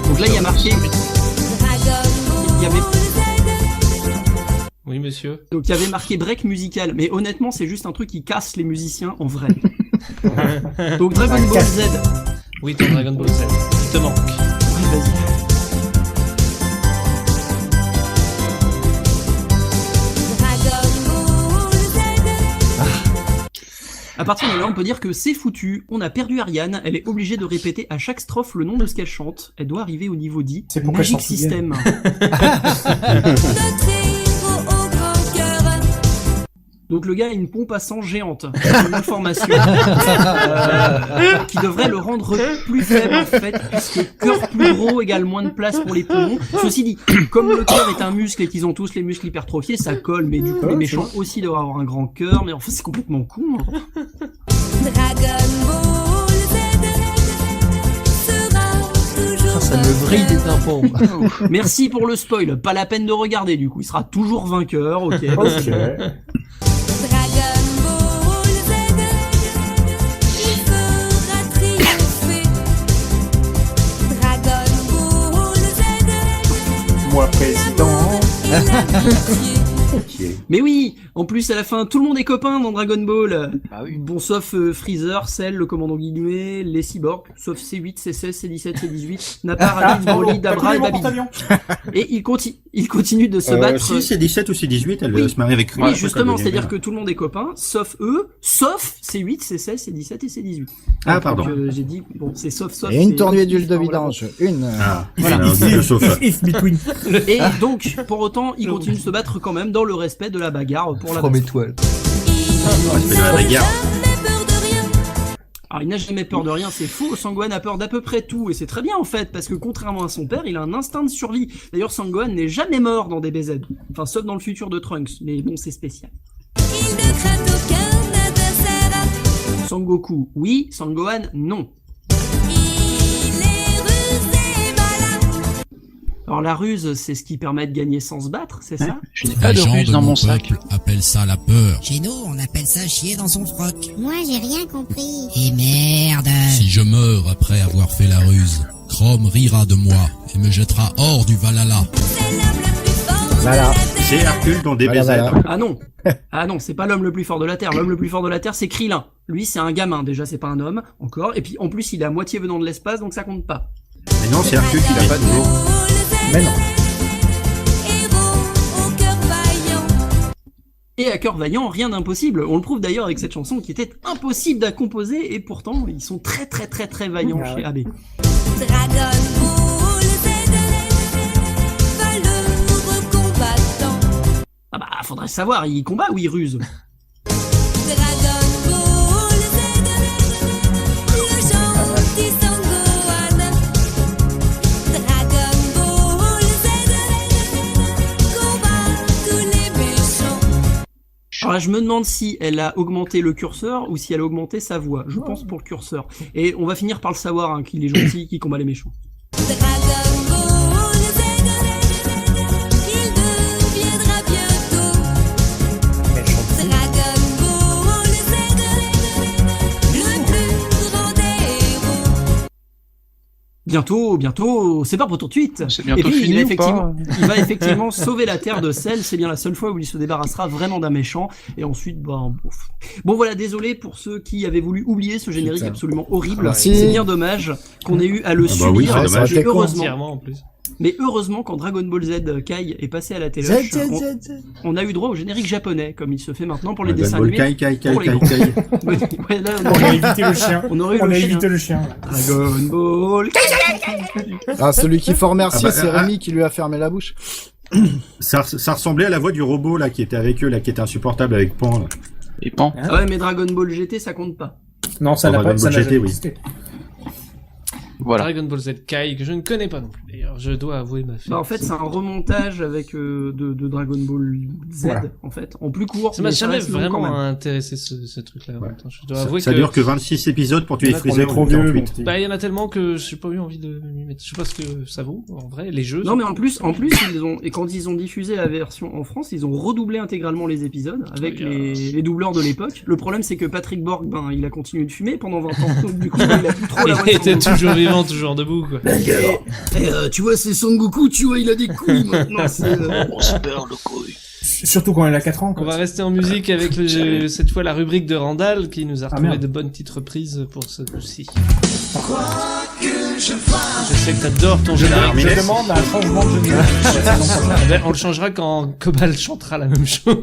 Donc là il y a marqué... Il y avait... Oui, monsieur. Donc il y avait marqué break musical, mais honnêtement c'est juste un truc qui casse les musiciens en vrai. Donc Dragon Ball Z. Oui, ton Dragon Ball Z. Il te manque. Oui, vas-y. À partir de là, on peut dire que c'est foutu, on a perdu Ariane, elle est obligée de répéter à chaque strophe le nom de ce qu'elle chante. Elle doit arriver au niveau 10. C'est pourquoi Magic je chante System. Donc le gars a une pompe à sang géante, une information qui devrait le rendre plus faible en fait, puisque cœur plus gros égale moins de place pour les poumons. Ceci dit, comme le cœur est un muscle et qu'ils ont tous les muscles hypertrophiés, ça colle, mais du coup les méchants aussi doivent avoir un grand cœur, mais enfin c'est complètement con. Dragon Ball Z sera toujours Ça me vrille des tympans. Merci pour le spoil, pas la peine de regarder du coup, il sera toujours vainqueur, ok. Ok. Dragon Ball Z, il fera triompher. Dragon Ball Z, Moi président. Mais oui, en plus à la fin, tout le monde est copain dans Dragon Ball. Bah oui. Bon, sauf Freezer, Cell, le commandant Guillouet, les cyborgs, sauf C8, C16, C17, C18, Nappa, Raditz, Broly, Dabra et Babidi. Et il continue de se battre. Si c'est 17 ou c'est 18, elle Oui. se marie avec Oui, justement, c'est-à-dire que tout le monde est copain, sauf eux, sauf C8, C16, C17 et C18. Ah, pardon. Donc, j'ai dit, bon, c'est sauf. Et une tournure d'huile de enfin, vidange. Une. Ah, Voilà. If between. Et donc, pour autant, il continue de se battre quand même dans le respect de la bagarre pour la 3 étoiles. respect de la bagarre. Alors, il n'a jamais peur de rien, c'est faux. Sangohan a peur d'à peu près tout, et c'est très bien en fait, parce que contrairement à son père, il a un instinct de survie. D'ailleurs, Sangohan n'est jamais mort dans DBZ. Enfin, sauf dans le futur de Trunks, mais bon, c'est spécial. il ne craint aucun adversaire. Sangoku, oui. Sangohan, non. Il est rusé et malin. Alors, la ruse, c'est ce qui permet de gagner sans se battre, c'est ça? Je n'ai pas de ruse dans mon sac. Appelle ça la peur. Chez nous, on appelle ça chier dans son froc. Moi, j'ai rien compris. Et merde. Si je meurs après avoir fait la ruse, Chrome rira de moi et me jettera hors du Valhalla. Voilà. C'est Hercule dans DBZ. Voilà. Ah non. Ah non, c'est pas l'homme le plus fort de la Terre. L'homme le plus fort de la Terre, c'est Krillin. Lui, c'est un gamin. Déjà, c'est pas un homme, encore. Et puis, en plus, il est à moitié venant de l'espace, donc ça compte pas. Mais non, c'est Hercule qui l'a pas toujours. Mais non. Héros au cœur vaillant. Et à cœur vaillant, rien d'impossible. On le prouve d'ailleurs avec cette chanson qui était impossible à composer, et pourtant, ils sont très très très très vaillants chez AB. Dragon Ball Z, valeureux combattant. Ah bah, faudrait savoir, il combat ou il ruse? Dragon Ball Z, le gentil Sangohan. Dragon Ball Z, combat tous les méchants. Alors là, je me demande si elle a augmenté le curseur ou si elle a augmenté sa voix. Je pense pour le curseur. Et on va finir par le savoir, hein, qu'il est gentil, qu'il combat les méchants. Dragon Ball Z, il deviendra bientôt. Dragon Ball Z, le plus grand des héros. Bientôt, c'est pas pour tout de suite. C'est bientôt Et puis, fini il va effectivement sauver la Terre de Cell. C'est bien la seule fois où il se débarrassera vraiment d'un méchant. Et ensuite, bon voilà, désolé pour ceux qui avaient voulu oublier ce générique absolument horrible. Merci. C'est bien dommage qu'on ait eu à le subir. oui, c'est dommage. Et heureusement, Entièrement, en plus. mais heureusement, quand Dragon Ball Z Kai est passé à la télé, on a eu droit au générique japonais, comme il se fait maintenant pour les dessins animés. Pour les grands. Ouais, là, On a évité le chien. On aurait eu On le a chien. évité le chien. Dragon Ball. Ah, celui qui faut remercier, Ah bah, c'est Rémi qui lui a fermé la bouche. Ça ressemblait à la voix du robot là qui était avec eux, là qui était insupportable avec Pan. Là. Et Pan. Ah ouais, mais Dragon Ball GT, ça compte pas. Non, ça n'a Dragon pas, ça Ball n'a GT, jamais oui. existé. Voilà. Dragon Ball Z Kai, que je ne connais pas non plus. D'ailleurs, je dois avouer ma faiblesse. Bah, en fait, c'est un remontage avec de Dragon Ball Z, Voilà. en fait, en plus court. Ça m'a mais jamais reste long vraiment quand même. intéressé ce truc-là. en même temps. Je dois Ça, avouer ça que dure que 26 épisodes pour tuer On Freezer. est trop en vieux, 48. mon petit. bah il y en a tellement que j'ai pas eu envie de m'y mettre. Je sais pas ce que ça vaut en vrai. Les jeux. Non, mais en plus, quand ils ont diffusé la version en France, ils ont redoublé intégralement les épisodes avec les doubleurs de l'époque. Le problème, c'est que Patrick Borg, il a continué de fumer pendant 20 ans. Donc, du coup, il a plus trop la voix de il était Son Goku. toujours vivant, toujours debout quoi. Tu vois, c'est Son Goku, tu vois, il a des couilles maintenant. On se perd le couille. Surtout quand elle a 4 ans. On Quoi. va rester en musique avec cette fois la rubrique de Randall qui nous a retrouvé merde. de bonnes petites reprises pour ce coup-ci. Je sais que t'adores ton générique. Je demande un changement de générique. Ben, on le changera quand Cobalt chantera la même chose.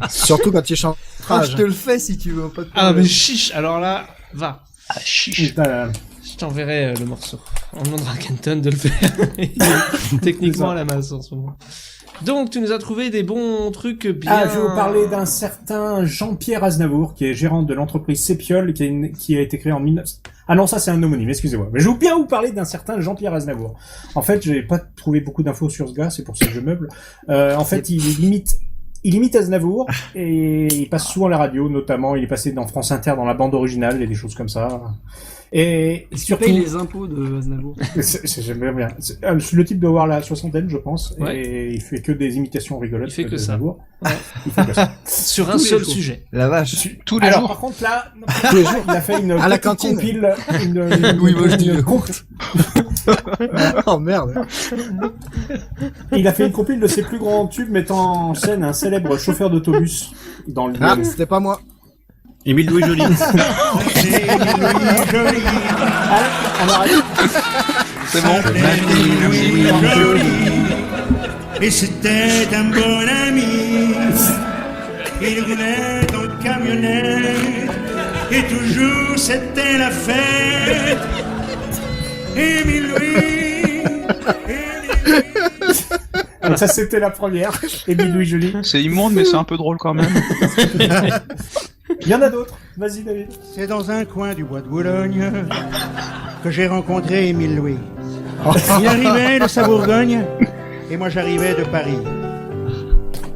Surtout quand il chante. Ah, je te le fais si tu veux. Pas de Ah problème. mais chiche. Alors là, va. Ah, chiche. Putain, Je t'enverrai le morceau. On demandera à Kenton de le faire. Il est techniquement à la masse en ce moment. Donc, tu nous as trouvé des bons trucs bien... Ah, je vais vous parler d'un certain Jean-Pierre Aznavour, qui est gérant de l'entreprise Sépiole, qui a été créée en 19... Ah non, ça c'est un homonyme, excusez-moi. Mais je vais bien vous parler d'un certain Jean-Pierre Aznavour. En fait, j'ai pas trouvé beaucoup d'infos sur ce gars, c'est pour ça que je meuble. En fait, il imite Aznavour, et il passe souvent à la radio, notamment, il est passé dans France Inter dans la bande originale, et des choses comme ça. Et Tu surtout... payes les impôts de Aznavour. J'aime bien. Le type doit avoir la soixantaine, je pense, Ouais. et il fait que des imitations rigolotes. Il fait que ça. d'Aznavour. Ouais. Il fait que ça. Sur un Tous les seul jours. sujet. La vache. Tous les Alors, jours. par contre, là, Tous les jours. il a fait une À la petite cantine. compile, Oui, moi, je dis le compte. Oh merde. Il a fait une compile de ses plus grands tubes mettant en scène un célèbre chauffeur d'autobus dans le Ah, duel. c'était pas moi. Émile Louis Joly. On arrête. C'est bon. Et c'était un bon ami. Il roulait en camionnette. Et toujours c'était la fête. Émile Louis. Donc ça, c'était la première. Émile Louis Joly. C'est immonde, mais c'est un peu drôle quand même. Il y en a d'autres. Vas-y, David. C'est dans un coin du bois de Boulogne que j'ai rencontré Émile Louis. Il arrivait de sa Bourgogne et moi j'arrivais de Paris.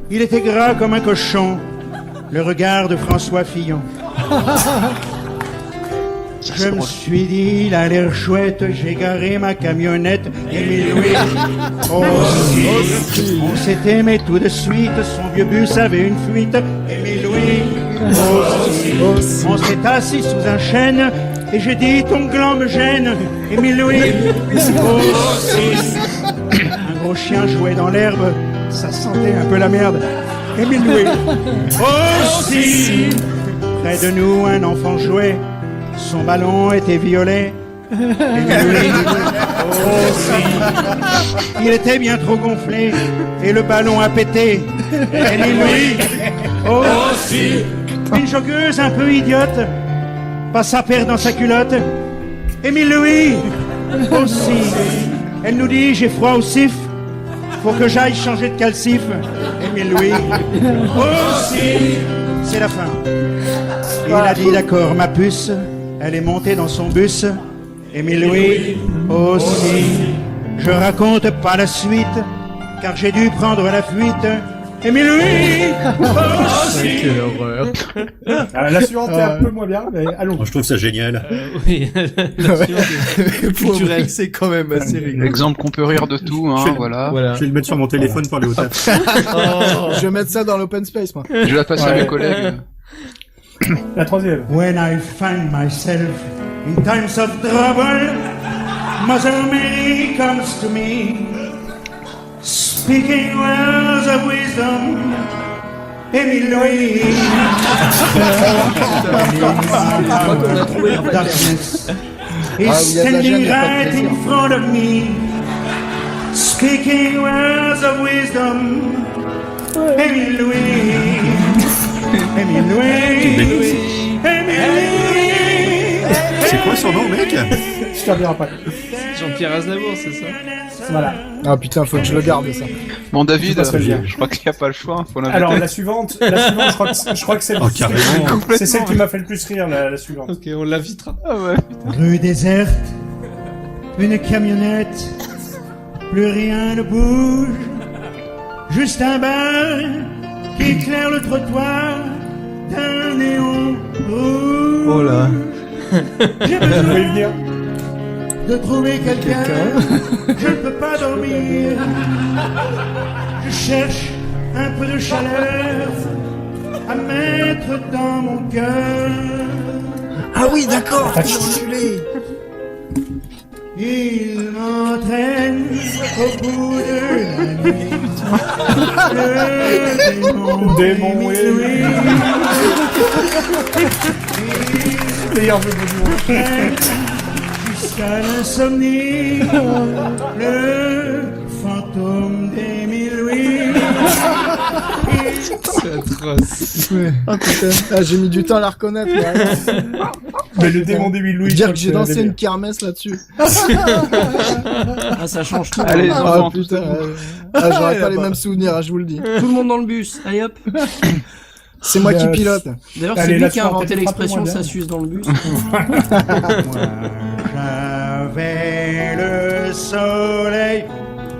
Il était gras comme un cochon, le regard de François Fillon. Je me suis dit, il a l'air chouette, j'ai garé ma camionnette. Émile Louis aussi. On s'est aimé tout de suite, son vieux bus avait une fuite. Émile Louis aussi. On s'est assis sous un chêne et j'ai dit, ton gland me gêne. Émile Louis aussi. Un gros chien jouait dans l'herbe, ça sentait un peu la merde. Émile Louis aussi. Près de nous, un enfant jouait. Son ballon était violet. Émile Louis aussi. Il était bien trop gonflé et le ballon a pété. Émile Louis aussi. Une joggeuse un peu idiote passe à perdre dans sa culotte. Émile Louis aussi. Elle nous dit j'ai froid au sif. Faut que j'aille changer de calcif. Émile Louis aussi. C'est la fin. Il a dit d'accord ma puce. Elle est montée dans son bus. Émile Louis aussi. Je raconte pas la suite, car j'ai dû prendre la fuite. Émile Louis aussi. Quelle horreur. La suivante est un peu moins bien, mais allons. Moi, je trouve ça génial. Oui. Culturel, c'est quand même assez rigolo. Exemple qu'on peut rire de tout, hein, voilà. Je vais le mettre sur mon téléphone pour aller au taf. Je vais mettre ça dans l'open space, moi. Je la passe à mes collègues. La troisième. When I find myself In times of trouble, Mother Mary comes to me, speaking words of wisdom. Émile Louis. Darkness is standing right in front of me, speaking words of wisdom. Émile Louis. Émile Louis. C'est quoi son nom, mec? Je te reviens pas. Jean-Pierre Aznavour, c'est ça? Voilà. Ah putain, faut que je le garde ça. Bon David, je je crois qu'il n'y a pas le choix. Faut l'inviter. Alors la suivante, je crois que c'est c'est celle qui m'a fait le plus rire, la suivante. Ok, on l'invitera. Ah ouais. Rue déserte, une camionnette, plus rien ne bouge, juste un bar qui éclaire le trottoir d'un néon rouge. Oh là. J'ai besoin de trouver quelqu'un, je ne peux pas dormir. Je cherche un peu de chaleur à mettre dans mon cœur. Ah oui, d'accord. Il m'entraîne au bout de la nuit. Le démon Louis. Meilleur jeu de mots. Jusqu'à l'insomnie, le fantôme d'Émile Louis. C'est atroce. Ouais. Ah putain, j'ai mis du temps à la reconnaître. Mais le démon d'Émile Louis. Dire que j'ai dansé une kermesse là-dessus. Ah, ça change tout. Allez, ah putain. J'aurais pas les mêmes souvenirs, je vous le dis. Tout le monde dans le bus. Allez hop. C'est moi qui pilote. D'ailleurs, c'est lui qui a inventé l'expression ça suce dans le bus. J'avais le soleil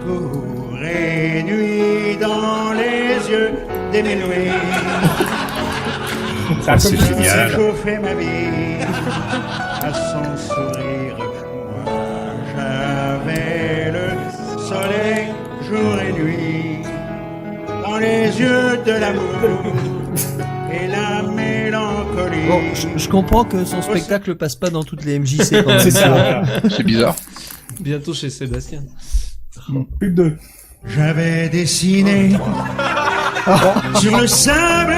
jour et nuit dans les yeux d'Émile Louis. Ça, c'est génial. Chauffait ma vie à son sourire. Moi, j'avais le soleil jour et nuit dans les yeux de l'amour et la mélancolie. Bon, je comprends que son spectacle passe pas dans toutes les MJC. C'est ça. C'est bizarre. Bientôt chez Sébastien. Pub 2. J'avais dessiné sur le sable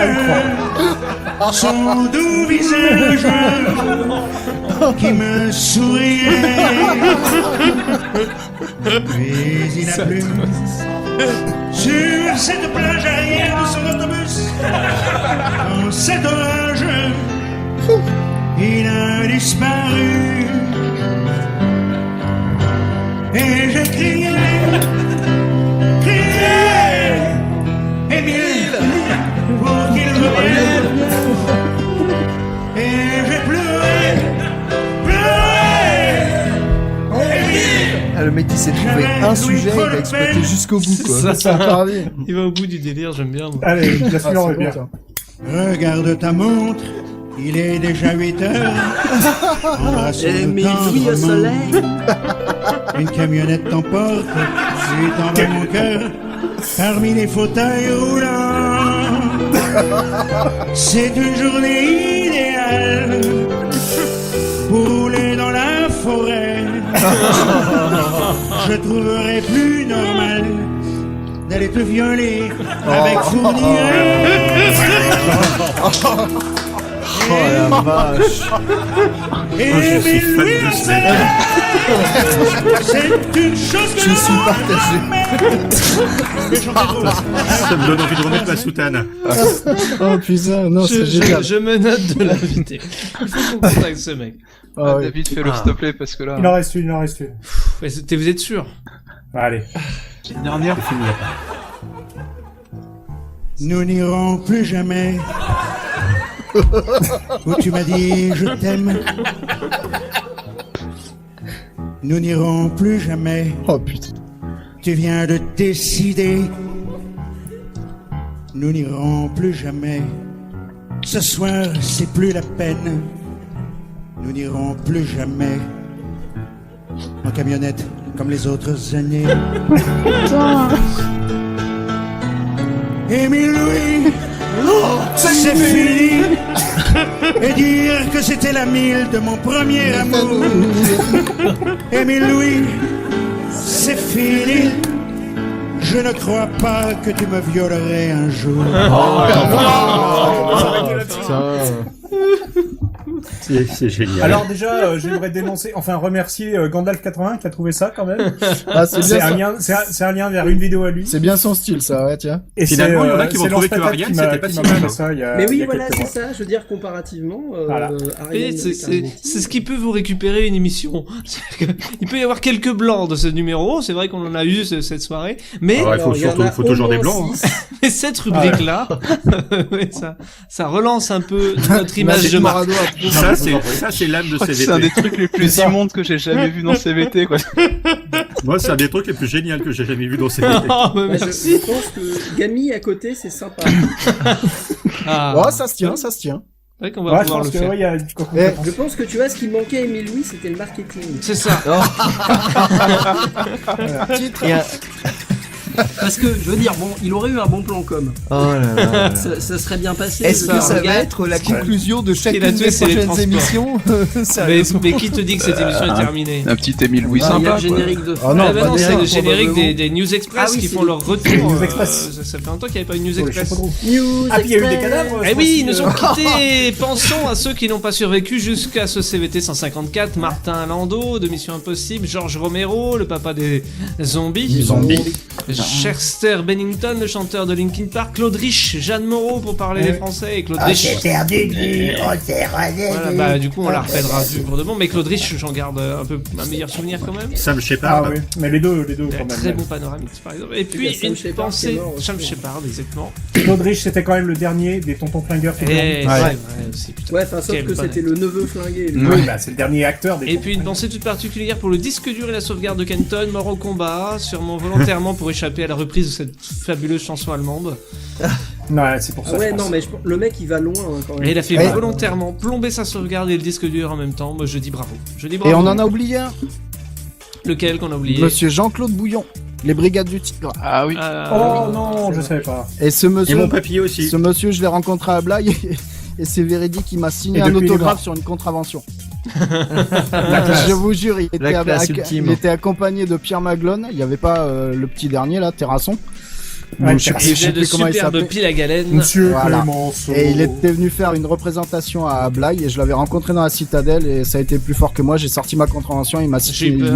son doux visage qui me souriait. Puis il a plu sur cette plage arrière de son autobus. Dans cet orage, il a disparu. Et j'ai crié, Émile, pour qu'il revienne. Et j'ai pleuré, Émile. Ah, le mec qui s'est trouvé un sujet, il va exploiter jusqu'au bout, quoi. Il va au bout du délire, j'aime bien. Moi. Allez, la suivante est bien. Regarde ta montre, il est déjà 8 heures. Émile Louis au soleil. Une camionnette t'emporte, tu t'en vas mon cœur, parmi les fauteuils roulants. C'est une journée idéale pour rouler dans la forêt. Je trouverais plus normal d'aller te violer avec Fourniret. Oh la vache. Émile Louis au soleil. C'est une chose que je suis partagé. Ça me donne envie de remettre ma soutane. Oh putain, non, c'est génial. Je me note de l'inviter. Il faut qu'on contacte ce mec. Ah, David, fais-le s'il te plaît, parce que là... Il en reste une. Vous êtes sûr? Allez. Une dernière pour finir. Nous n'irons plus jamais où tu m'as dit je t'aime. Nous n'irons plus jamais. Oh putain. Tu viens de décider. Nous n'irons plus jamais. Ce soir, c'est plus la peine. Nous n'irons plus jamais en camionnette comme les autres années. Émile Louis C'est fini. Et dire que c'était la mille de mon premier amour. Émile Louis, c'est fini. Je ne crois pas que tu me violerais un jour. C'est génial. Alors déjà, j'aimerais dénoncer, enfin remercier Gandalf81 qui a trouvé ça quand même. Ah, c'est un lien, c'est un lien vers une vidéo à lui. C'est bien son style, ça, ouais, tiens. Et finalement, il y en a qui vont trouver que Ariane, c'était pas si mal. Mais oui, voilà, c'est ça. Je veux dire, comparativement, Ariane, c'est ce qui peut vous récupérer une émission. Il peut y avoir quelques blancs de ce numéro. C'est vrai qu'on en a eu cette soirée, mais il faut toujours des blancs. Mais cette rubrique-là, ça relance un peu notre image de marque. Ça, c'est l'âme de CVT. C'est un des trucs les plus immondes que j'ai jamais vu dans CVT, quoi. Moi, c'est un des trucs les plus géniaux que j'ai jamais vu dans CVT. Je pense que Gamy à côté, c'est sympa. Oh, ça se tient. C'est vrai qu'on va pouvoir le faire. Je pense que tu vois, ce qui manquait à Émile Louis, c'était le marketing. C'est ça. Parce que, je veux dire, bon, il aurait eu un bon plan com. Oh là là. Ça serait bien passé. Est-ce que ça va être la conclusion de chacune des prochaines émissions? Mais qui te dit que cette émission est terminée? Un petit Émile Louis Il y a sympa. le générique de fin. Ah non, c'est le générique des News Express qui font leur retour. News Express. Ça fait longtemps qu'il n'y avait pas une News Express. News Ah, puis il y a eu des cadavres. Eh oui, ils nous ont quittés. Pensons à ceux qui n'ont pas survécu jusqu'à ce CVT 154. Martin Landau de Mission Impossible, George Romero, le papa des zombies. Chester Bennington, le chanteur de Linkin Park, Claude Rich, Jeanne Moreau pour parler les Français et Claude Rich. Voilà, du coup on la rappellera pour de bon, mais Claude Rich j'en garde un meilleur souvenir quand même. Sam Shepard. Ah oui, mais les deux quand même. Très bon panoramique par exemple. Et puis une pensée, Sam Shepard exactement. Claude Rich c'était quand même le dernier des Tontons Flingueurs. Ouais, enfin sauf que c'était le neveu flingué. Oui, bah c'est le dernier acteur des. Et puis une pensée toute particulière pour le disque dur et la sauvegarde de Kenton, mort au combat, sûrement volontairement pour échapper à la reprise de cette fabuleuse chanson allemande. Ouais, c'est pour ça. Ouais, non, mais le mec il va loin quand même. Et il a fait volontairement plomber sa sauvegarde et le disque dur en même temps. Moi je dis bravo. Et on en a oublié un. Lequel qu'on a oublié? Monsieur Jean-Claude Bouillon. Les Brigades du Tigre. Ah oui. Oh non, je savais pas. Et ce monsieur. Et mon papier aussi. Ce monsieur, je l'ai rencontré à Blaye et c'est véridique, il m'a signé un autographe sur une contravention. Je vous jure, il était accompagné de Pierre Maglone. Il n'y avait pas le petit dernier là, Terrasson. Ouais, je sais plus comment il s'appelle. Pile à galène. Monsieur voilà. Clémenceau. Et il était venu faire une représentation à Blaye et je l'avais rencontré dans la Citadelle et ça a été plus fort que moi. J'ai sorti ma contravention, il m'a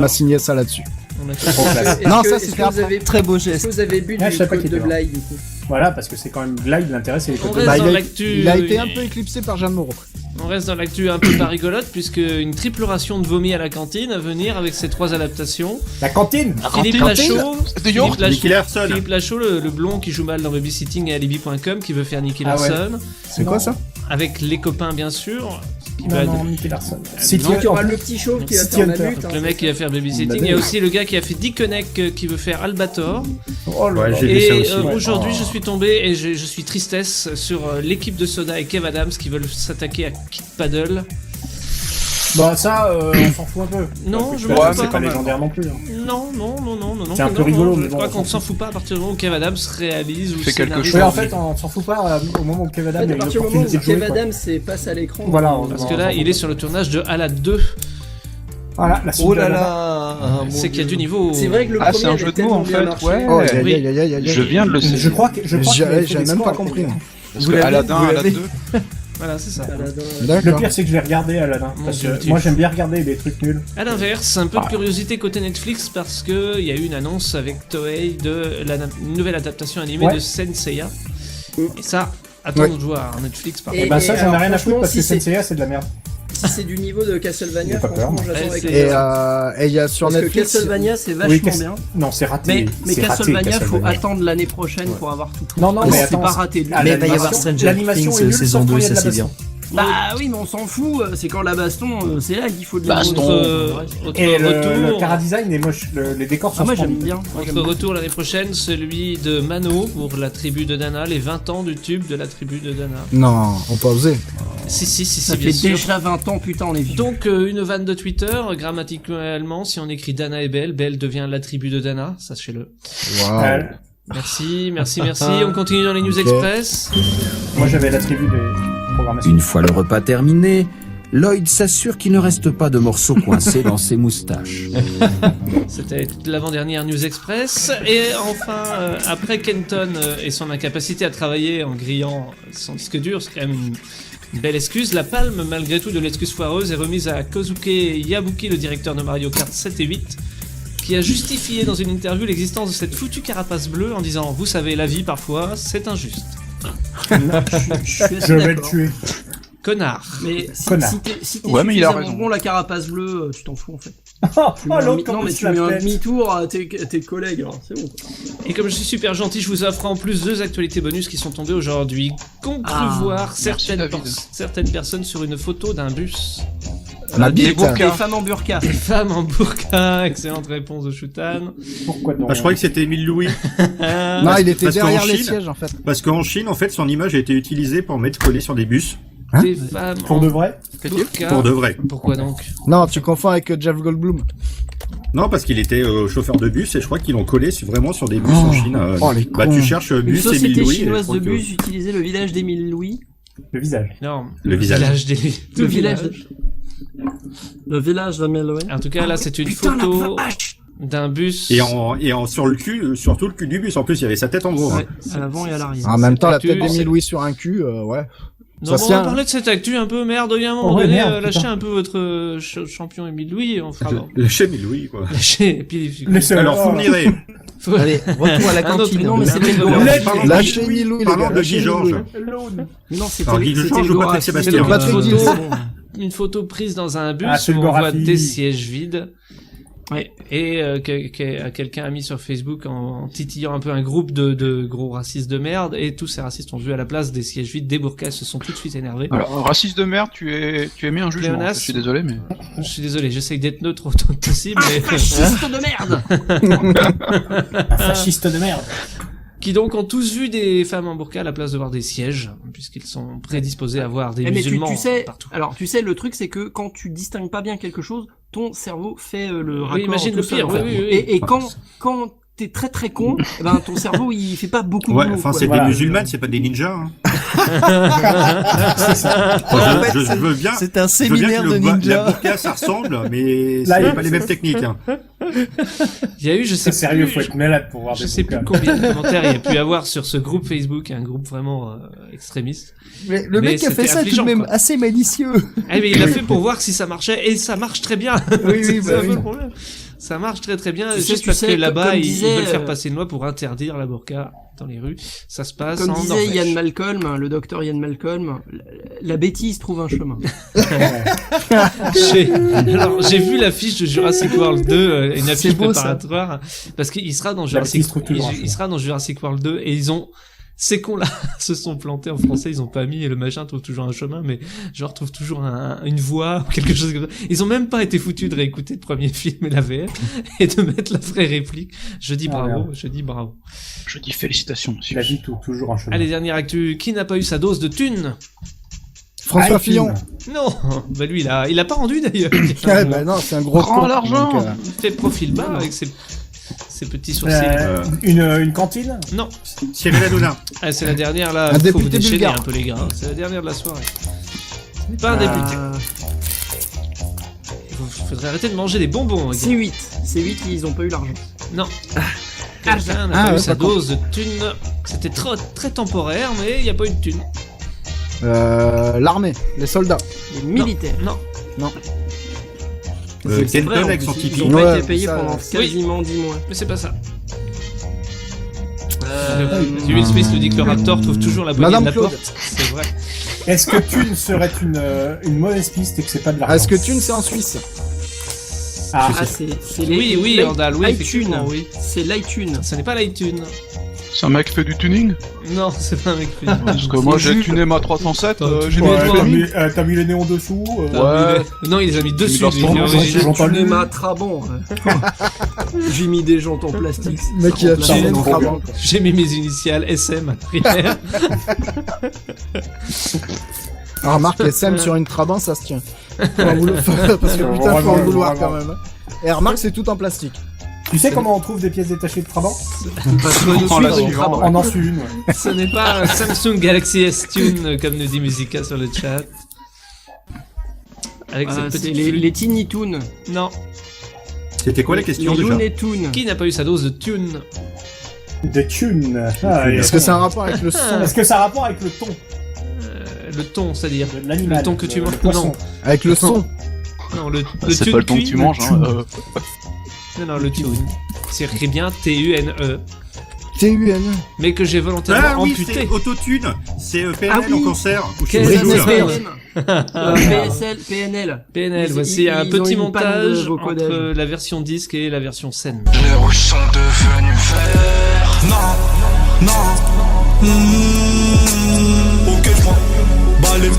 signé ça là-dessus. Non, ça c'était un très beau geste. Est-ce que vous avez bu du côte de Blaye du coup? Voilà, parce que c'est quand même Blaye, l'intérêt c'est les côtes de Blaye. Il a été un peu éclipsé par Jeanne Moreau. On reste dans l'actu un peu pas rigolote puisque une triple ration de vomi à la cantine à venir avec ces 3 adaptations. La cantine. Philippe Lachaud, Philippe Lachaud, le blond qui joue mal dans Babysitting et Alibi.com qui veut faire Nicky Larson. C'est quoi ça? Avec les copains bien sûr. Non, Nicky Larson. Il y aura le petit chauve qui va faire Mamut. Le mec qui va faire Babysitting. Il y a aussi le gars qui a fait Dickeneck qui veut faire Albator. Oh là là. Et aujourd'hui je suis tombé et je suis tristesse sur l'équipe de Soda et Kev Adams qui veulent s'attaquer à Kid Paddle. Bah ça, on s'en fout un peu. Non, je m'en fous pas. C'est pas légendaire non plus. Non. C'est un peu rigolo, mais je crois qu'on s'en fout pas à partir du moment où Kev Adams réalise ou fait quelque chose. Ouais, en fait, on s'en fout pas au moment où Kev Adams a une opportunité de jouer. Kev Adams passe à l'écran. Voilà. Parce que là, il est sur le tournage de Alad 2. Voilà, la suite. Oh là là. C'est qu'il y a du niveau. C'est vrai que le premier c'est un jeu de mots en fait. Ouais. Je viens de le savoir. Je crois que j'avais même pas compris. Parce que Aladdin 2. Voilà, c'est ça. Le pire, c'est que je l'ai regardé, Aladdin. Parce que moi, j'aime bien regarder des trucs nuls. À l'inverse, un peu de curiosité côté Netflix parce qu'il y a eu une annonce avec Toei de la nouvelle adaptation animée de Senseiya. Et ça, attendons de voir Netflix par contre. Et bah, ça, j'en ai rien à foutre parce que Senseiya, c'est de la merde. Si c'est du niveau de Castlevania, franchement, j'attends avec et il y a sur parce Netflix. Parce que Castlevania, c'est vachement bien. Non, c'est raté. Mais Castlevania, faut attendre l'année prochaine pour avoir tout. Non, mais c'est pas raté. Mais il va y avoir Stranger Things saison 2, ça c'est bien. Bah oui, mais on s'en fout, c'est quand la baston, c'est là qu'il faut de la Et le chara-design est moche, les décors sont j'aime bien. Notre retour l'année prochaine, celui de Mano pour la tribu de Dana, les 20 ans du tube de la tribu de Dana. Non, on peut oser. Si, ça fait déjà 20 ans, putain, on est vieux. Donc, une vanne de Twitter, grammaticalement, si on écrit Dana et Belle, Belle devient la tribu de Dana, sachez-le. Waouh. Merci. On continue dans les News Express. Moi, j'avais l'attribut de programmation. Une fois le repas terminé, Lloyd s'assure qu'il ne reste pas de morceaux coincés dans ses moustaches. C'était l'avant-dernière News Express. Et enfin, après Kenton et son incapacité à travailler en grillant son disque dur, c'est quand même une belle excuse. La palme, malgré tout, de l'excuse foireuse est remise à Kozuke Yabuki, le directeur de Mario Kart 7 et 8, qui a justifié dans une interview l'existence de cette foutue carapace bleue en disant « Vous savez, la vie, parfois, c'est injuste. » Je vais le tuer. Connard. Mais si t'es Ouais, mais il a suffisamment raison. bon, la carapace bleue, tu t'en fous en fait. L'autre, tu mets un demi-tour à tes collègues, alors c'est bon. Et comme je suis super gentil, je vous offre en plus 2 actualités bonus qui sont tombées aujourd'hui. Qu'ont cru voir certaines personnes sur une photo d'un bus. Des femmes en burqa. Des femmes en burqa, excellente réponse de Shutan. Pourquoi donc Je croyais que c'était Émile Louis. Non, il était derrière les sièges en fait. Parce qu'en Chine, en fait, son image a été utilisée pour mettre collé sur des bus. Des femmes Pour de vrai burqa. Pour de vrai. Pourquoi donc? Non, tu confonds avec Jeff Goldblum. Non, parce qu'il était chauffeur de bus et je crois qu'ils l'ont collé vraiment sur des bus en Chine. Tu cherches Une bus société Émile Louis. chinoise de bus utilisait le village d'Émile Louis. Le visage. Non, Le visage. Le village d'Émile Louis. En tout cas, là, c'est une photo d'un bus. Et sur le cul, surtout le cul du bus. En plus, il y avait sa tête en gros. Ouais, à l'avant et à l'arrière. En même temps, la actu, tête d'Émile Louis sur un cul, ouais. Non, on va parler de cette actu un peu merde. Il y a un moment ouais, donné, merde, lâchez putain. un peu votre champion Émile Louis et on fera. Lâchez Émile Louis, quoi. Lâchez, et puis. Alors, fournirez. Allez, retour à la cantine. Non, mais c'était Lâchez Émile Louis, les gars. Parlons de Guy Georges. Non, Alors, Guy Georges ou Patrick Sébastien. Une photo prise dans un bus c'est où le on voit Gorafi. des sièges vides. Ouais. Et quelqu'un a mis sur Facebook en titillant un peu un groupe de gros racistes de merde, et tous ces racistes ont vu à la place des sièges vides des burkas, se sont tout de suite énervés. Alors, raciste de merde, tu as mis un jugement. Léonas, Je suis désolé, mais. Je suis désolé, j'essaye d'être neutre autant que possible, mais... Fasciste de merde. Un fasciste de merde. Qui donc ont tous vu des femmes en burqa à la place de voir des sièges, puisqu'ils sont prédisposés à voir des Mais musulmans tu sais, partout. alors tu sais, le truc c'est que quand tu distingues pas bien quelque chose, ton cerveau fait le raccord. imagine tout le seul, pire, en fait. oui. Et quand t'es très très con, eh ben ton cerveau il fait pas beaucoup de Ouais, boulot, enfin, quoi. c'est Voilà. des musulmanes, c'est pas des ninjas. Hein. En fait, Je veux bien. c'est un Je veux bien séminaire que de la ninja. burqa, ça ressemble, mais Là, c'est pas les mêmes techniques. Hein. Il y a eu, je sais C'est sérieux, plus, faut être malade pour voir je des sais plus bouquins. combien de commentaires il y a pu y avoir sur ce groupe Facebook, un groupe vraiment extrémiste. Mais le Mais mec a fait c'était ça tout affligeant, de même quoi. assez malicieux. Ah mais il l'a fait pour voir si ça marchait, et ça marche très bien. Oui, C'est bah un peu oui. le problème. Ça marche très très bien, Tu sais, juste tu parce sais, que là-bas, comme ils disait, veulent faire passer une loi pour interdire la burqa dans les rues. Ça se passe Comme en disait Norvège. Ian Malcolm, le docteur Ian Malcolm, la bêtise trouve un chemin. J'ai vu l'affiche de Jurassic World 2, une affiche beau, ça. préparatoire, parce qu'il sera dans bêtise trouve toujours un chemin. il sera dans Jurassic World 2, et ces cons-là se sont plantés en français, ils ont pas mis, et le machin trouve toujours un chemin, mais genre trouve toujours une voix, ou quelque chose comme ça. Ils ont même pas été foutus de réécouter le premier film et la VF, et de mettre la vraie réplique. Je dis bravo. Je dis félicitations, monsieur. La vie trouve toujours un chemin. Allez, dernière actu, qui n'a pas eu sa dose de thunes? François Fillon. Non, bah lui, il a pas rendu d'ailleurs. Ouais, bah non, c'est un gros Prends con, l'argent. donc, Il fait profil bas avec ses petits sourcils. Une cantine? Non. Cyril Hanouna. Ah, c'est la dernière là, Un faut vous député déchaîner bulgare. un peu les gars. C'est la dernière de la soirée. Ce n'est pas un député. Il faudrait arrêter de manger des bonbons. les gars. C8, ils ont pas eu l'argent. Non. Quelqu'un n'a pas eu sa dose de thunes. C'était très temporaire, mais il n'y a pas eu de thunes. L'armée, les soldats. Les militaires. Non. C'est vrai, Kenton avec son ils Tipeee. ont pas Ouais, été payés ça, pendant oui. quasiment 10 mois. Mais c'est pas ça. Will Smith nous dit que le Raptor trouve toujours la bonne Madame de la Claude. porte. C'est vrai. Est-ce que thune serait une mauvaise piste et que c'est pas de l'argent? Est-ce que Thune, c'est en Suisse? Ah, c'est Oui, Randall, oui, l'iTunes. effectivement, oui. C'est l'iTunes. Ce n'est pas l'iTunes. C'est un mec qui fait du tuning? Non, c'est pas un mec. Parce que moi j'ai tuné ma 307, j'ai mis Ouais, les doigts. t'as mis le néon dessous? Ouais. Non, il les a mis dessus. Il a mis lui. J'entends J'ai lui. ma Trabant. J'ai mis des jantes en plastique. Le mec qui a Ça tué remplace une trop Trabant. J'ai mis mes initiales SM primaire. Ah, remarque, SM sur une Trabant, ça se tient. Faut en vouloir- Parce que putain, faut en vouloir quand même. Et remarque, c'est tout en plastique. Tu sais comment on trouve des pièces détachées de Trabant? On en suit une, ouais. Ce n'est pas un Samsung Galaxy S Tune comme nous dit Musica sur le chat. Avec cette petite les Tiny Toons. Non. C'était quoi la question déjà? déjà Qui n'a pas eu sa dose de tune? De tune. Est-ce que ça a un rapport avec le son? Est-ce que ça a un rapport avec le ton? Le ton, c'est-à-dire l'animal, le ton que tu manges. poisson. Non. Avec le son. Non, le c'est tune pas le ton que cuit. tu manges, hein. Non, le tune. C'est écrit bien T-U-N-E. T-U-N. Mais que j'ai volontairement oui, amputé. c'est autotune. C'est PNL Ah oui. en cancer. Ou je sais Qu'est-ce plus, que là. PSL, PNL. PNL, voici un ils ont petit une panne de montage vocodage. entre la version disque et la version scène. Les rouges sont devenus verts. Non. Ok, j'm'en balai.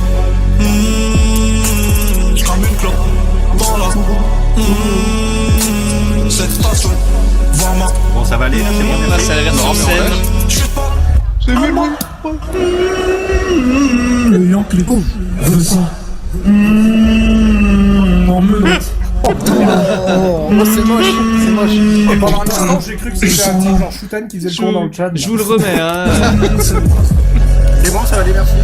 J'crame une clope dans la cette station. Vraiment. Bon, ça va aller, là, c'est bon. Là, c'est la version scène. C'est mieux, moi. Le Yankee veut ça. En menotte. Oh, c'est moche. Pendant un instant, j'ai cru que c'était un petit genre Shoutan qui faisait le tour dans le chat. Je vous le remets, hein. C'est bon, ça va aller, merci.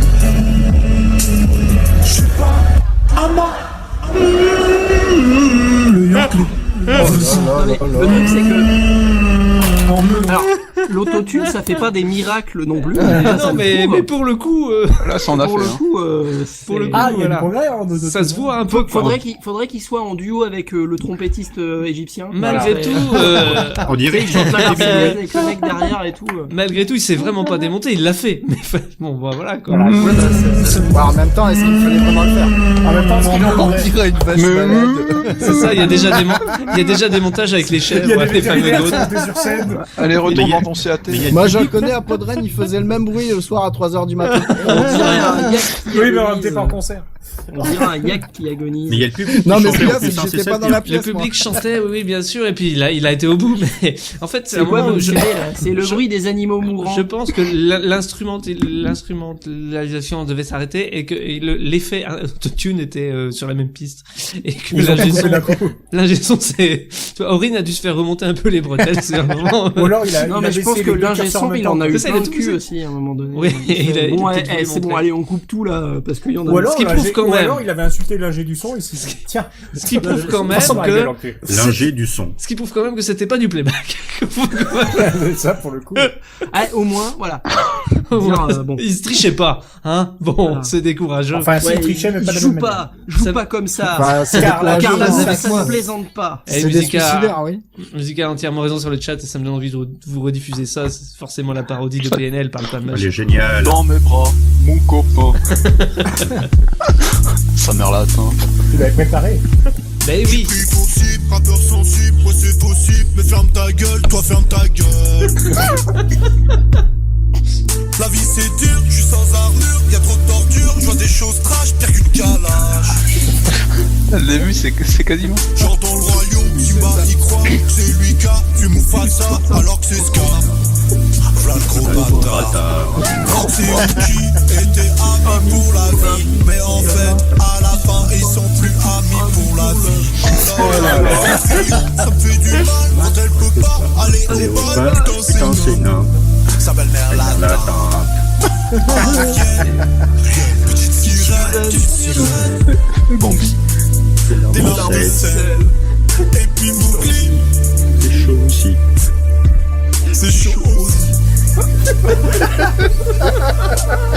Je suis pas à moi. Le Yankee veut ça. Le truc c'est que alors l'autotune ça fait pas des miracles non plus. Non mais pour le coup là ça en a pour fait. le coup Ah, il y a du progrès en autotune. Ça se voit un peu. Faudrait qu'il soit en duo avec le trompettiste égyptien. Malgré tout, on dirait qu'il chante la Marseillaise avec le mec derrière et tout. Malgré tout, il s'est vraiment pas démonté, il l'a fait. Mais bon, bah, voilà quoi. En même temps, est-ce qu'il fallait vraiment le faire? En même temps, on dirait une vache malade. C'est ça, il y a déjà des montages avec les chèvres, les fameux goats. Allez, retourne dans ton CAT. Moi, je le connais à Podren, il faisait le même bruit le soir à 3h du matin. On dirait un yak qui Oui, mais on était pas en concert. On dirait un yak qui agonise. Mais il y a le public. Non, mais qui c'est chantait, bien, en plus, c'est que hein, j'étais pas dans ça, la Le pièce. public chantait, oui, bien sûr, et puis il a été au bout, mais en fait, C'est quoi votre CD là? C'est le bruit des animaux mourants. Je pense que l'instrumentalisation devait s'arrêter et que l'effet autotune était sur la même piste et que l'ingé son c'est Aurine a dû se faire remonter un peu les bretelles, c'est un moment. Ou alors il a Non mais je pense que l'ingé son il en a eu plein le cul aussi à un moment donné. Oui, bon c'est bon, allez on coupe tout là parce qu'il y en a. Ou alors, ce qui prouve quand même. alors il avait insulté l'ingé du son et il s'est dit tiens. Ce qui prouve quand même que l'ingé du son. Ce qui prouve quand même que c'était pas du playback. Ça pour le coup. Au moins voilà. Bon. Il se trichait pas, hein. Bon, voilà. C'est décourageant. Enfin, s'il trichait, mais pas de la même manière. Joue pas comme ça. Enfin, car ça ne plaisante pas. Et c'est des suicidaires, oui. Musica a entièrement raison sur le chat et ça me donne envie de vous rediffuser ça. C'est forcément la parodie de PNL par le pas de Elle est géniale. Dans mes bras, mon copain. Sa mère l'a atteint. Tu l'avais préparé. Ben oui. Possible, rappeur sensible, ouais c'est possible, mais ferme ta gueule, toi ferme ta gueule. La vie c'est dur, je suis sans armure, y'a trop de torture, je vois des choses trash, pire qu'une calage. Le début c'est quasiment. J'entends le royaume qui m'a y croire, c'est lui qui a vu Mufasa, alors que c'est Scar. V'là le gros bâtard. C'est eux qui étaient amis pour la vie, mais en fait, à la fin, ils sont plus amis pour la vie. Oh là là. Ça me fait du mal quand elle peut pas aller au bal quand c'est non. Sa belle-mère l'attend. Petite sirène, Bambi. des larmes de sel, et puis Mowgli. C'est chaud aussi. C'est chaud aussi.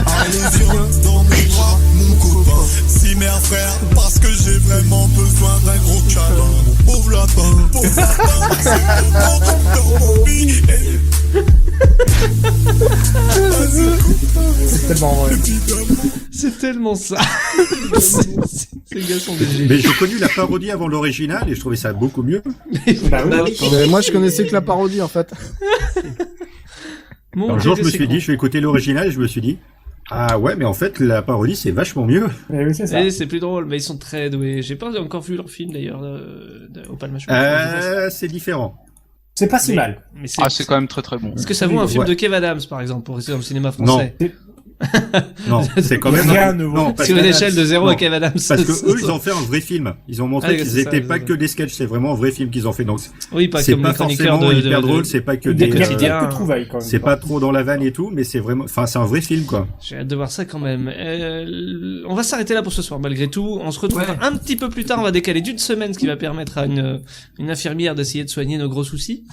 Allez viens dans mes bras mon copain. Si mère frère, parce que j'ai vraiment besoin d'un gros câlin. Mon pauvre lapin, c'est c'est tellement vrai. C'est tellement ça. Ces gars sont des génies. Mais j'ai connu la parodie avant l'original et je trouvais ça beaucoup mieux. Bah oui. Mais moi je connaissais que la parodie en fait. Un jour je me suis dit, je vais écouter l'original et je me suis dit, ah ouais, mais en fait la parodie c'est vachement mieux. Oui, c'est ça. Et c'est plus drôle, mais ils sont très doués. J'ai pas encore vu leur film d'ailleurs au Palma Show. C'est différent. C'est pas si mal. Mais c'est quand même très très bon. Est-ce que ça vaut un film de Kev Adams par exemple pour rester dans le cinéma français? Non, c'est quand même Rien ne vaut. non, parce Sur que- une échelle de 0 non, à Kev Adams. Parce que eux, ils ont fait un vrai film. Ils ont montré Ah, qu'ils c'est étaient ça, pas c'est que des sketchs, c'est vraiment un vrai film qu'ils ont fait. Donc, Oui, pas c'est comme pas les chroniqueurs forcément de hyper drôle, c'est pas que des des, quotidiens. Quelques trouvailles quand même. c'est pas trop dans la vanne et tout, mais c'est vraiment, enfin, c'est un vrai film, quoi. J'ai hâte de voir ça quand même. On va s'arrêter là pour ce soir malgré tout. On se retrouve un petit peu plus tard. On va décaler d'une semaine, ce qui va permettre à une infirmière d'essayer de soigner nos gros soucis.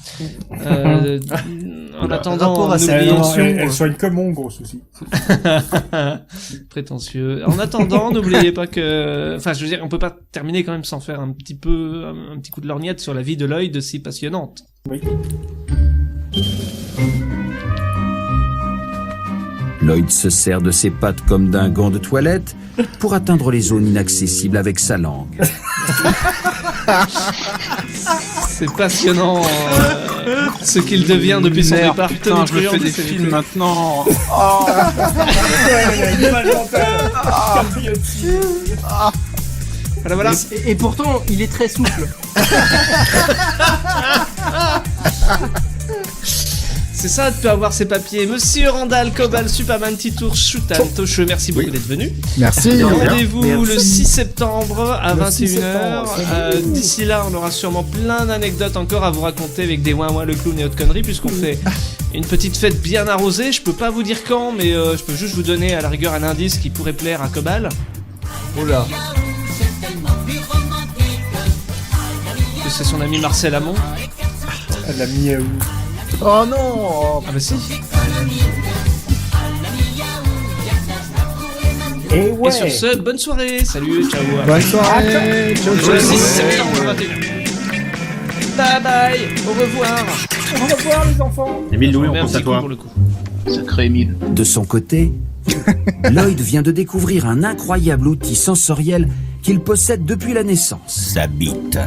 En attendant, rapport à sa n'oubliez- Elle soigne comme mon gros souci. prétentieux. En attendant, n'oubliez pas que, enfin, je veux dire, on peut pas terminer quand même sans faire un petit coup de lorgnette sur la vie de Lloyd si passionnante. Oui. Lloyd se sert de ses pattes comme d'un gant de toilette pour atteindre les zones inaccessibles avec sa langue. C'est passionnant ce qu'il devient depuis son Merde, départ. putain, Tony je me Truant fais de des série. films maintenant. Voilà. Et pourtant, il est très souple. C'est ça de avoir ses papiers. Monsieur Randall, Cobal, Superman, Titour, Shutan, Tosheux, merci beaucoup d'être venu. Merci. Rendez-vous le 6 septembre à Le 6 21h. septembre, D'ici là, on aura sûrement plein d'anecdotes encore à vous raconter avec des ouin le clown et autres conneries, puisqu'on fait une petite fête bien arrosée. Je peux pas vous dire quand, mais je peux juste vous donner à la rigueur un indice qui pourrait plaire à Cobal. Oula. Que c'est son ami Marcel Amont. Elle l'a mis où? Oh non. Ah bah si. Et ouais. Et sur ce, bonne soirée. Salut, ciao. Bonne soirée. Ciao, Le 6 ciao. septembre 21h. Bye bye. Au revoir. Au revoir les enfants. Émile Louis, on pense Merci à toi. pour le coup. Sacré Émile. De son côté, Lloyd vient de découvrir un incroyable outil sensoriel qu'il possède depuis la naissance. Sa bite.